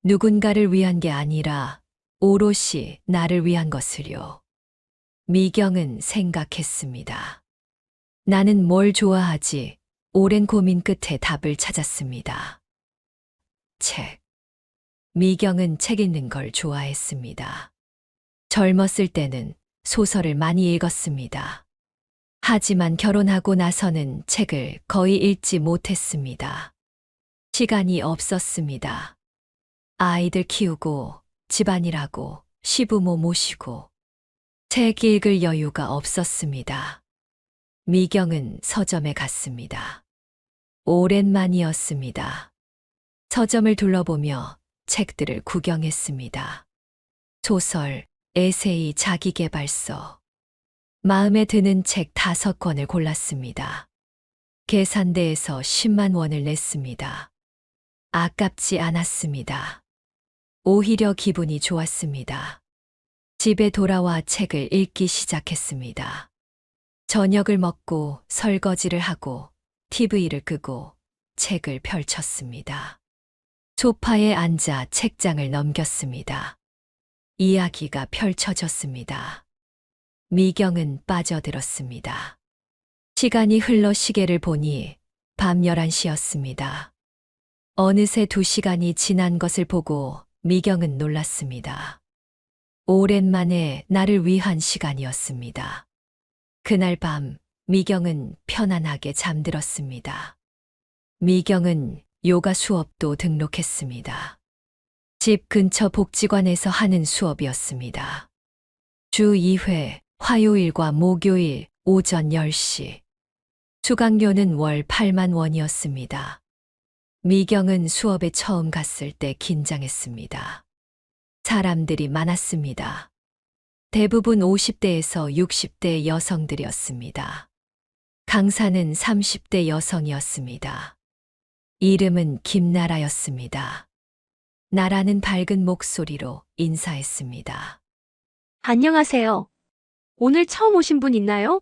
누군가를 위한 게 아니라 오롯이 나를 위한 것을요. 미경은 생각했습니다. 나는 뭘 좋아하지? 오랜 고민 끝에 답을 찾았습니다. 책. 미경은 책 읽는 걸 좋아했습니다. 젊었을 때는 소설을 많이 읽었습니다. 하지만 결혼하고 나서는 책을 거의 읽지 못했습니다. 시간이 없었습니다. 아이들 키우고, 집안일하고, 시부모 모시고, 책 읽을 여유가 없었습니다. 미경은 서점에 갔습니다. 오랜만이었습니다. 서점을 둘러보며 책들을 구경했습니다. 소설, 에세이, 자기계발서. 마음에 드는 책 5권을 골랐습니다. 계산대에서 10만 원을 냈습니다. 아깝지 않았습니다. 오히려 기분이 좋았습니다. 집에 돌아와 책을 읽기 시작했습니다. 저녁을 먹고 설거지를 하고 TV를 끄고 책을 펼쳤습니다. 소파에 앉아 책장을 넘겼습니다. 이야기가 펼쳐졌습니다. 미경은 빠져들었습니다. 시간이 흘러 시계를 보니 밤 11시였습니다. 어느새 2시간이 지난 것을 보고 미경은 놀랐습니다. 오랜만에 나를 위한 시간이었습니다. 그날 밤 미경은 편안하게 잠들었습니다. 미경은 요가 수업도 등록했습니다. 집 근처 복지관에서 하는 수업이었습니다. 주 2회 화요일과 목요일 오전 10시. 수강료는 월 8만 원이었습니다. 미경은 수업에 처음 갔을 때 긴장했습니다. 사람들이 많았습니다. 대부분 50대에서 60대 여성들이었습니다. 강사는 30대 여성이었습니다. 이름은 김나라였습니다. 나라는 밝은 목소리로 인사했습니다. 안녕하세요. 오늘 처음 오신 분 있나요?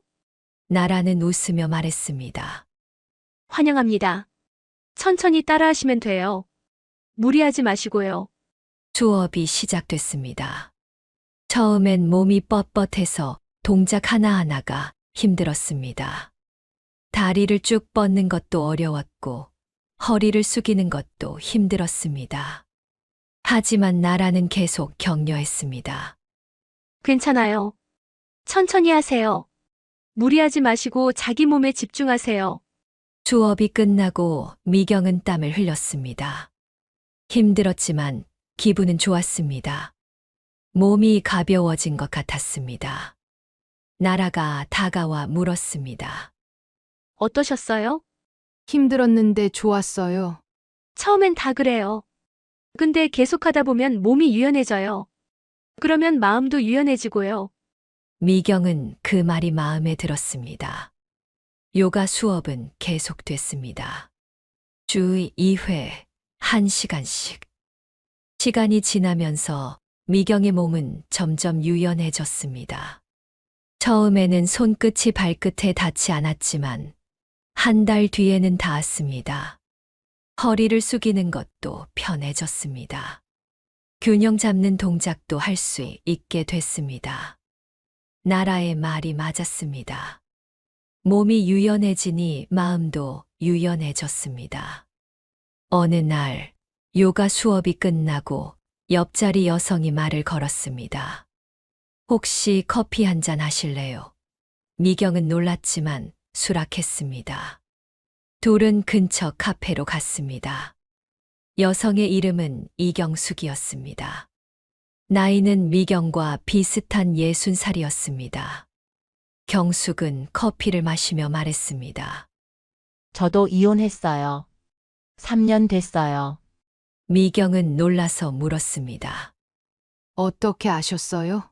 나라는 웃으며 말했습니다. 환영합니다. 천천히 따라하시면 돼요. 무리하지 마시고요. 수업이 시작됐습니다. 처음엔 몸이 뻣뻣해서 동작 하나하나가 힘들었습니다. 다리를 쭉 뻗는 것도 어려웠고 허리를 숙이는 것도 힘들었습니다. 하지만 나라는 계속 격려했습니다. 괜찮아요. 천천히 하세요. 무리하지 마시고 자기 몸에 집중하세요. 수업이 끝나고 미경은 땀을 흘렸습니다. 힘들었지만 기분은 좋았습니다. 몸이 가벼워진 것 같았습니다. 나라가 다가와 물었습니다. 어떠셨어요? 힘들었는데 좋았어요. 처음엔 다 그래요. 근데 계속하다 보면 몸이 유연해져요. 그러면 마음도 유연해지고요. 미경은 그 말이 마음에 들었습니다. 요가 수업은 계속됐습니다. 주 2회, 1시간씩. 시간이 지나면서 미경의 몸은 점점 유연해졌습니다. 처음에는 손끝이 발끝에 닿지 않았지만 한 달 뒤에는 닿았습니다. 허리를 숙이는 것도 편해졌습니다. 균형 잡는 동작도 할 수 있게 됐습니다. 나라의 말이 맞았습니다. 몸이 유연해지니 마음도 유연해졌습니다. 어느 날 요가 수업이 끝나고 옆자리 여성이 말을 걸었습니다. 혹시 커피 한 잔 하실래요? 미경은 놀랐지만 수락했습니다. 둘은 근처 카페로 갔습니다. 여성의 이름은 이경숙이었습니다. 나이는 미경과 비슷한 60살이었습니다. 경숙은 커피를 마시며 말했습니다. 저도 이혼했어요. 3년 됐어요. 미경은 놀라서 물었습니다. 어떻게 아셨어요?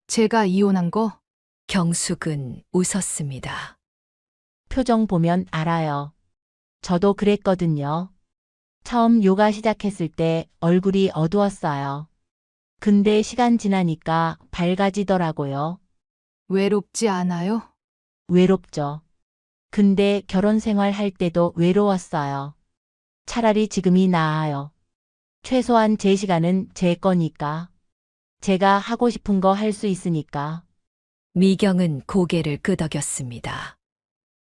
제가 이혼한 거? 경숙은 웃었습니다. 표정 보면 알아요. 저도 그랬거든요. 처음 요가 시작했을 때 얼굴이 어두웠어요. 근데 시간 지나니까 밝아지더라고요. 외롭지 않아요? 외롭죠. 근데 결혼 생활 할 때도 외로웠어요. 차라리 지금이 나아요. 최소한 제 시간은 제 거니까. 제가 하고 싶은 거 할 수 있으니까. 미경은 고개를 끄덕였습니다.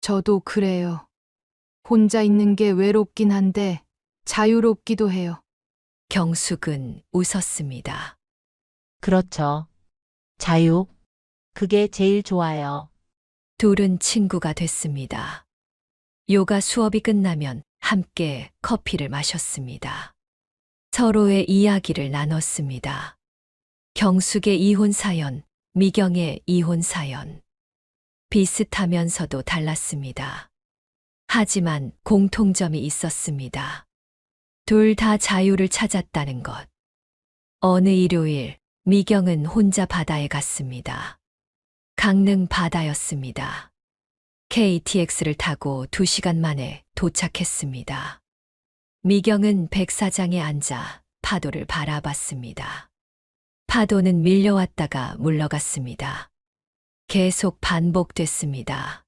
저도 그래요. 혼자 있는 게 외롭긴 한데 자유롭기도 해요. 경숙은 웃었습니다. 그렇죠. 자유. 그게 제일 좋아요. 둘은 친구가 됐습니다. 요가 수업이 끝나면 함께 커피를 마셨습니다. 서로의 이야기를 나눴습니다. 경숙의 이혼 사연, 미경의 이혼 사연. 비슷하면서도 달랐습니다. 하지만 공통점이 있었습니다. 둘 다 자유를 찾았다는 것. 어느 일요일, 미경은 혼자 바다에 갔습니다. 강릉 바다였습니다. KTX를 타고 2시간 만에 도착했습니다. 미경은 백사장에 앉아 파도를 바라봤습니다. 파도는 밀려왔다가 물러갔습니다. 계속 반복됐습니다.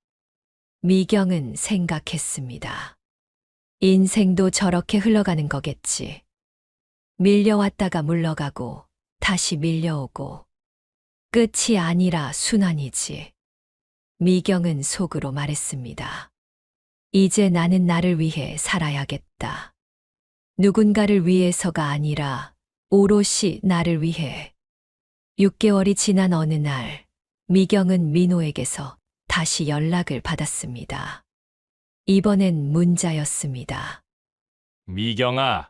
미경은 생각했습니다. 인생도 저렇게 흘러가는 거겠지. 밀려왔다가 물러가고 다시 밀려오고 끝이 아니라 순환이지. 미경은 속으로 말했습니다. 이제 나는 나를 위해 살아야겠다. 누군가를 위해서가 아니라 오롯이 나를 위해. 6개월이 지난 어느 날, 미경은 민호에게서 다시 연락을 받았습니다. 이번엔 문자였습니다. 미경아,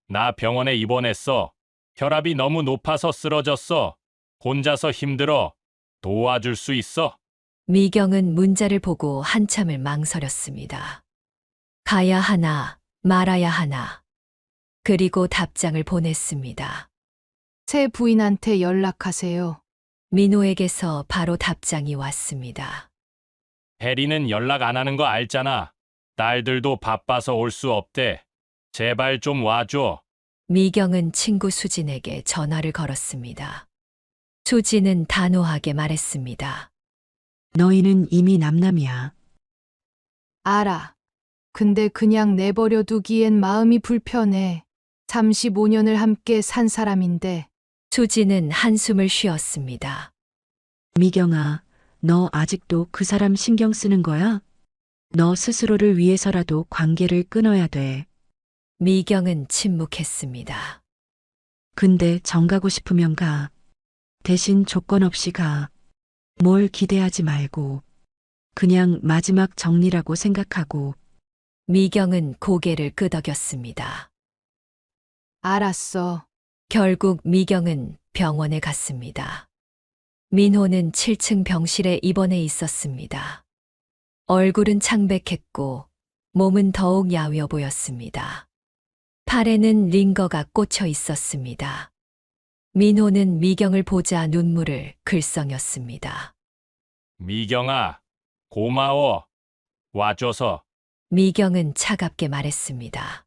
나 병원에 입원했어. 혈압이 너무 높아서 쓰러졌어. 혼자서 힘들어. 도와줄 수 있어? 미경은 문자를 보고 한참을 망설였습니다. 가야 하나, 말아야 하나. 그리고 답장을 보냈습니다. 새 부인한테 연락하세요. 민호에게서 바로 답장이 왔습니다. 혜리는 연락 안 하는 거 알잖아. 딸들도 바빠서 올 수 없대. 제발 좀 와줘. 미경은 친구 수진에게 전화를 걸었습니다. 수진은 단호하게 말했습니다. 너희는 이미 남남이야. 알아. 근데 그냥 내버려 두기엔 마음이 불편해. 35년을 함께 산 사람인데. 수진은 한숨을 쉬었습니다. 미경아, 너 아직도 그 사람 신경 쓰는 거야? 너 스스로를 위해서라도 관계를 끊어야 돼. 미경은 침묵했습니다. 근데 정가고 싶으면 가. 대신 조건 없이 가. 뭘 기대하지 말고. 그냥 마지막 정리라고 생각하고. 미경은 고개를 끄덕였습니다. 알았어. 결국 미경은 병원에 갔습니다. 민호는 7층 병실에 입원해 있었습니다. 얼굴은 창백했고 몸은 더욱 야위어 보였습니다. 팔에는 링거가 꽂혀 있었습니다. 민호는 미경을 보자 눈물을 글썽였습니다. 미경아, 고마워. 와줘서. 미경은 차갑게 말했습니다.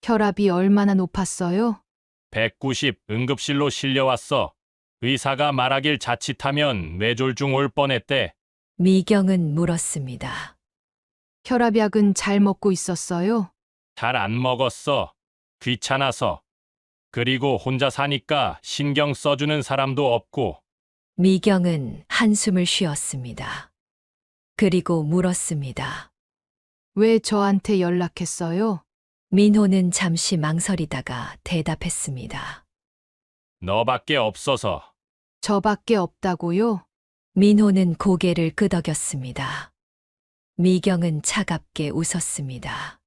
혈압이 얼마나 높았어요? 190 응급실로 실려왔어. 의사가 말하길 자칫하면 뇌졸중 올 뻔했대. 미경은 물었습니다. 혈압약은 잘 먹고 있었어요? 잘 안 먹었어. 귀찮아서. 그리고 혼자 사니까 신경 써주는 사람도 없고. 미경은 한숨을 쉬었습니다. 그리고 물었습니다. 왜 저한테 연락했어요? 민호는 잠시 망설이다가 대답했습니다. 너밖에 없어서. 저밖에 없다고요? 민호는 고개를 끄덕였습니다. 미경은 차갑게 웃었습니다.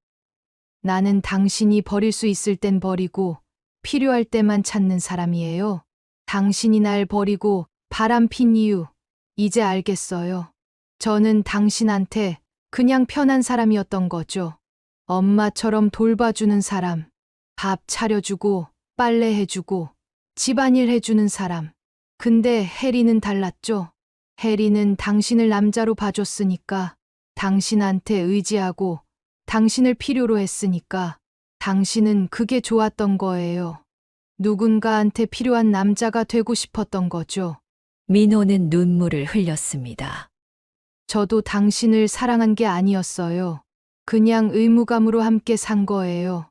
나는 당신이 버릴 수 있을 땐 버리고 필요할 때만 찾는 사람이에요. 당신이 날 버리고 바람핀 이유, 이제 알겠어요. 저는 당신한테 그냥 편한 사람이었던 거죠. 엄마처럼 돌봐주는 사람, 밥 차려주고 빨래해주고 집안일 해주는 사람. 근데 혜리는 달랐죠. 혜리는 당신을 남자로 봐줬으니까, 당신한테 의지하고 당신을 필요로 했으니까 당신은 그게 좋았던 거예요. 누군가한테 필요한 남자가 되고 싶었던 거죠. 민호는 눈물을 흘렸습니다. 저도 당신을 사랑한 게 아니었어요. 그냥 의무감으로 함께 산 거예요.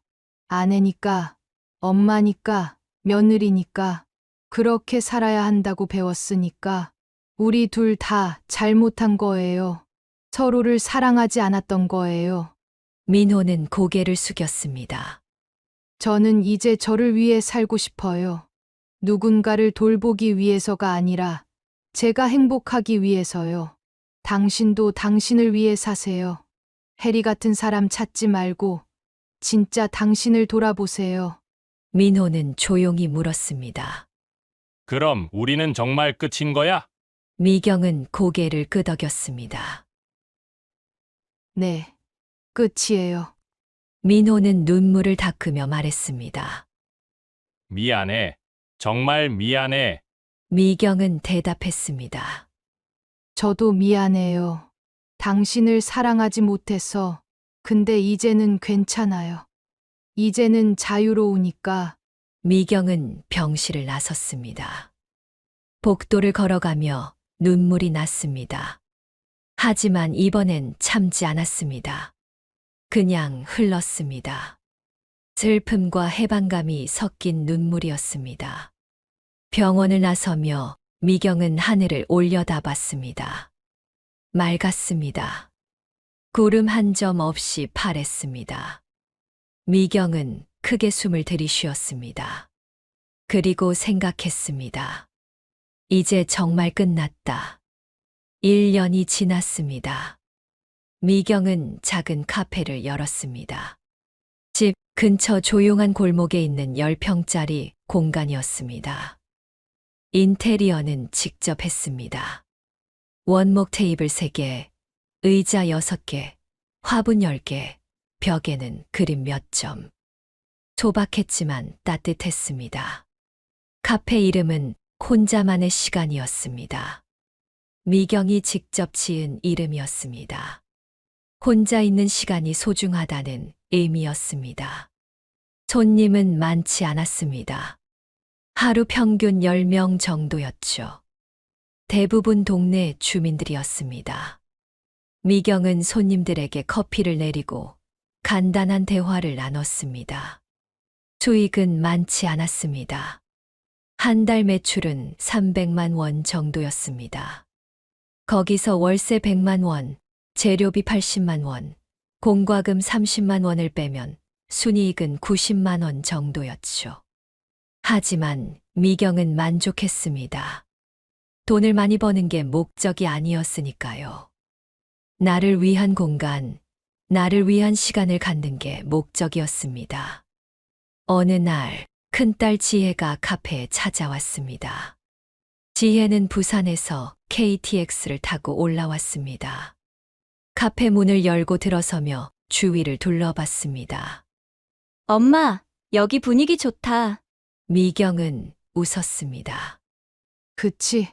아내니까, 엄마니까, 며느리니까, 그렇게 살아야 한다고 배웠으니까, 우리 둘 다 잘못한 거예요. 서로를 사랑하지 않았던 거예요. 민호는 고개를 숙였습니다. 저는 이제 저를 위해 살고 싶어요. 누군가를 돌보기 위해서가 아니라 제가 행복하기 위해서요. 당신도 당신을 위해 사세요. 해리 같은 사람 찾지 말고 진짜 당신을 돌아보세요. 민호는 조용히 물었습니다. 그럼 우리는 정말 끝인 거야? 미경은 고개를 끄덕였습니다. 네, 끝이에요. 민호는 눈물을 닦으며 말했습니다. 미안해. 정말 미안해. 미경은 대답했습니다. 저도 미안해요. 당신을 사랑하지 못해서. 근데 이제는 괜찮아요. 이제는 자유로우니까. 미경은 병실을 나섰습니다. 복도를 걸어가며 눈물이 났습니다. 하지만 이번엔 참지 않았습니다. 그냥 흘렀습니다. 슬픔과 해방감이 섞인 눈물이었습니다. 병원을 나서며 미경은 하늘을 올려다봤습니다. 맑았습니다. 구름 한 점 없이 파랬습니다. 미경은 크게 숨을 들이쉬었습니다. 그리고 생각했습니다. 이제 정말 끝났다. 1년이 지났습니다. 미경은 작은 카페를 열었습니다. 집 근처 조용한 골목에 있는 10평짜리 공간이었습니다. 인테리어는 직접 했습니다. 원목 테이블 3개, 의자 6개, 화분 10개, 벽에는 그림 몇 점. 소박했지만 따뜻했습니다. 카페 이름은 혼자만의 시간이었습니다. 미경이 직접 지은 이름이었습니다. 혼자 있는 시간이 소중하다는 의미였습니다. 손님은 많지 않았습니다. 하루 평균 10명 정도였죠. 대부분 동네 주민들이었습니다. 미경은 손님들에게 커피를 내리고 간단한 대화를 나눴습니다. 수익은 많지 않았습니다. 한 달 매출은 300만 원 정도였습니다. 거기서 월세 100만 원, 재료비 80만 원, 공과금 30만 원을 빼면 순이익은 90만 원 정도였죠. 하지만 미경은 만족했습니다. 돈을 많이 버는 게 목적이 아니었으니까요. 나를 위한 공간, 나를 위한 시간을 갖는 게 목적이었습니다. 어느 날 큰딸 지혜가 카페에 찾아왔습니다. 지혜는 부산에서 KTX를 타고 올라왔습니다. 카페 문을 열고 들어서며 주위를 둘러봤습니다. 엄마, 여기 분위기 좋다. 미경은 웃었습니다. 그치?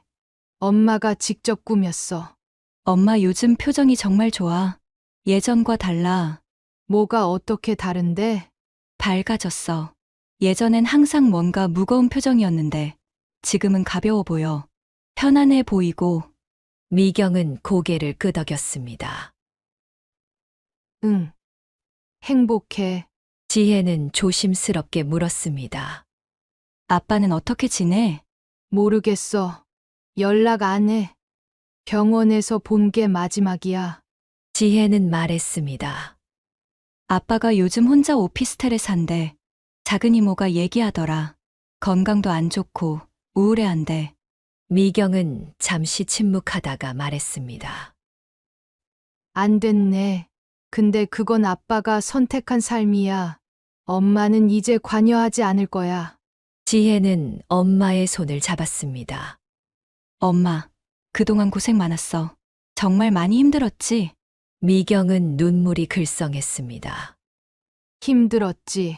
엄마가 직접 꾸몄어. 엄마 요즘 표정이 정말 좋아. 예전과 달라. 뭐가 어떻게 다른데? 밝아졌어. 예전엔 항상 뭔가 무거운 표정이었는데 지금은 가벼워 보여. 편안해 보이고. 미경은 고개를 끄덕였습니다. 응. 행복해. 지혜는 조심스럽게 물었습니다. 아빠는 어떻게 지내? 모르겠어. 연락 안 해. 병원에서 본 게 마지막이야. 지혜는 말했습니다. 아빠가 요즘 혼자 오피스텔에 산대. 작은 이모가 얘기하더라. 건강도 안 좋고 우울해한대. 미경은 잠시 침묵하다가 말했습니다. 안 됐네. 근데 그건 아빠가 선택한 삶이야. 엄마는 이제 관여하지 않을 거야. 지혜는 엄마의 손을 잡았습니다. 엄마, 그동안 고생 많았어. 정말 많이 힘들었지? 미경은 눈물이 글썽했습니다. 힘들었지.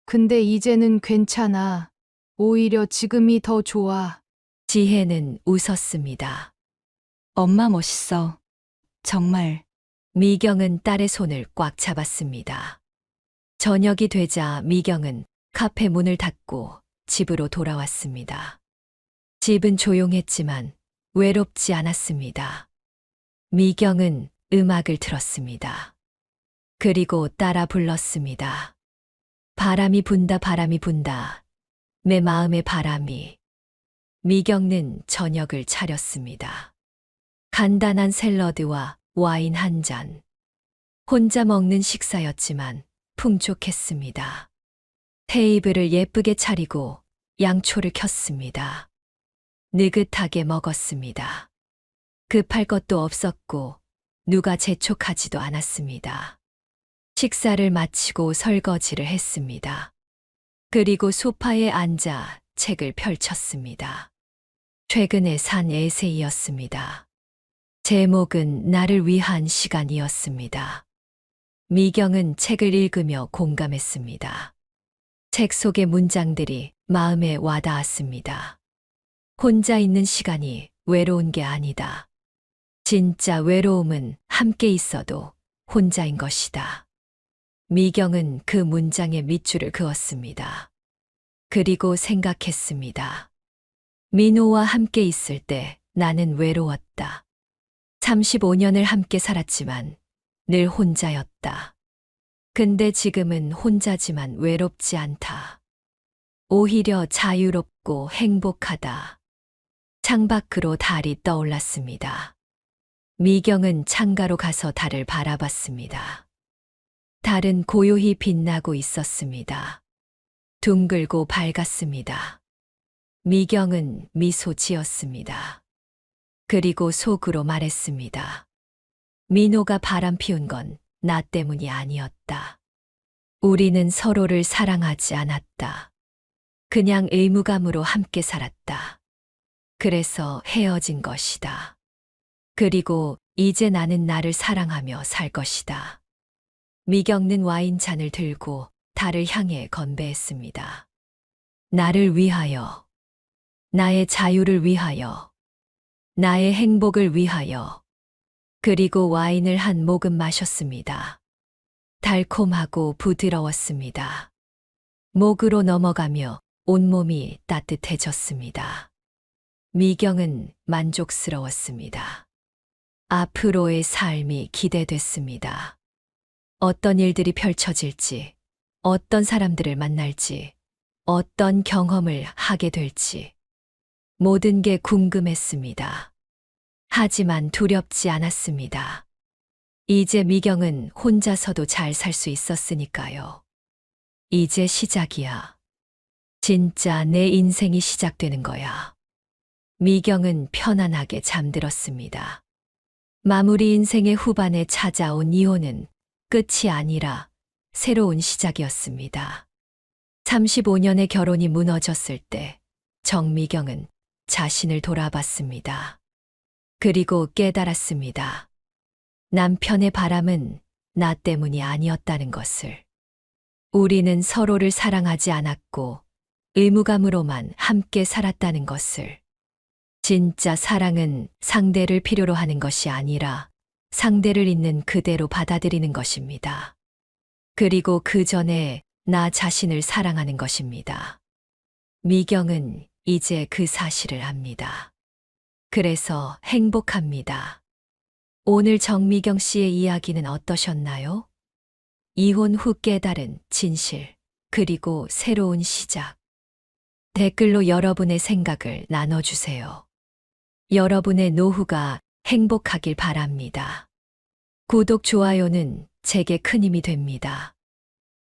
근데 이제는 괜찮아. 오히려 지금이 더 좋아. 지혜는 웃었습니다. 엄마 멋있어. 정말. 미경은 딸의 손을 꽉 잡았습니다. 저녁이 되자 미경은 카페 문을 닫고 집으로 돌아왔습니다. 집은 조용했지만 외롭지 않았습니다. 미경은 음악을 틀었습니다. 그리고 따라 불렀습니다. 바람이 분다, 바람이 분다. 내 마음의 바람이. 미경은 저녁을 차렸습니다. 간단한 샐러드와 와인 한 잔. 혼자 먹는 식사였지만 풍족했습니다. 테이블을 예쁘게 차리고 양초를 켰습니다. 느긋하게 먹었습니다. 급할 것도 없었고 누가 재촉하지도 않았습니다. 식사를 마치고 설거지를 했습니다. 그리고 소파에 앉아 책을 펼쳤습니다. 최근에 산 에세이였습니다. 제목은 나를 위한 시간이었습니다. 미경은 책을 읽으며 공감했습니다. 책 속의 문장들이 마음에 와닿았습니다. 혼자 있는 시간이 외로운 게 아니다. 진짜 외로움은 함께 있어도 혼자인 것이다. 미경은 그 문장에 밑줄을 그었습니다. 그리고 생각했습니다. 민호와 함께 있을 때 나는 외로웠다. 35년을 함께 살았지만 늘 혼자였다. 근데 지금은 혼자지만 외롭지 않다. 오히려 자유롭고 행복하다. 창밖으로 달이 떠올랐습니다. 미경은 창가로 가서 달을 바라봤습니다. 달은 고요히 빛나고 있었습니다. 둥글고 밝았습니다. 미경은 미소 지었습니다. 그리고 속으로 말했습니다. 민호가 바람 피운 건 나 때문이 아니었다. 우리는 서로를 사랑하지 않았다. 그냥 의무감으로 함께 살았다. 그래서 헤어진 것이다. 그리고 이제 나는 나를 사랑하며 살 것이다. 미경은 와인잔을 들고 달을 향해 건배했습니다. 나를 위하여, 나의 자유를 위하여, 나의 행복을 위하여. 그리고 와인을 한 모금 마셨습니다. 달콤하고 부드러웠습니다. 목으로 넘어가며 온몸이 따뜻해졌습니다. 미경은 만족스러웠습니다. 앞으로의 삶이 기대됐습니다. 어떤 일들이 펼쳐질지, 어떤 사람들을 만날지, 어떤 경험을 하게 될지, 모든 게 궁금했습니다. 하지만 두렵지 않았습니다. 이제 미경은 혼자서도 잘 살 수 있었으니까요. 이제 시작이야. 진짜 내 인생이 시작되는 거야. 미경은 편안하게 잠들었습니다. 마무리 인생의 후반에 찾아온 이혼은 끝이 아니라 새로운 시작이었습니다. 35년의 결혼이 무너졌을 때 정미경은 자신을 돌아봤습니다. 그리고 깨달았습니다. 남편의 바람은 나 때문이 아니었다는 것을. 우리는 서로를 사랑하지 않았고 의무감으로만 함께 살았다는 것을. 진짜 사랑은 상대를 필요로 하는 것이 아니라 상대를 있는 그대로 받아들이는 것입니다. 그리고 그 전에 나 자신을 사랑하는 것입니다. 미경은 이제 그 사실을 압니다. 그래서 행복합니다. 오늘 정미경 씨의 이야기는 어떠셨나요? 이혼 후 깨달은 진실, 그리고 새로운 시작. 댓글로 여러분의 생각을 나눠주세요. 여러분의 노후가 행복하길 바랍니다. 구독, 좋아요는 제게 큰 힘이 됩니다.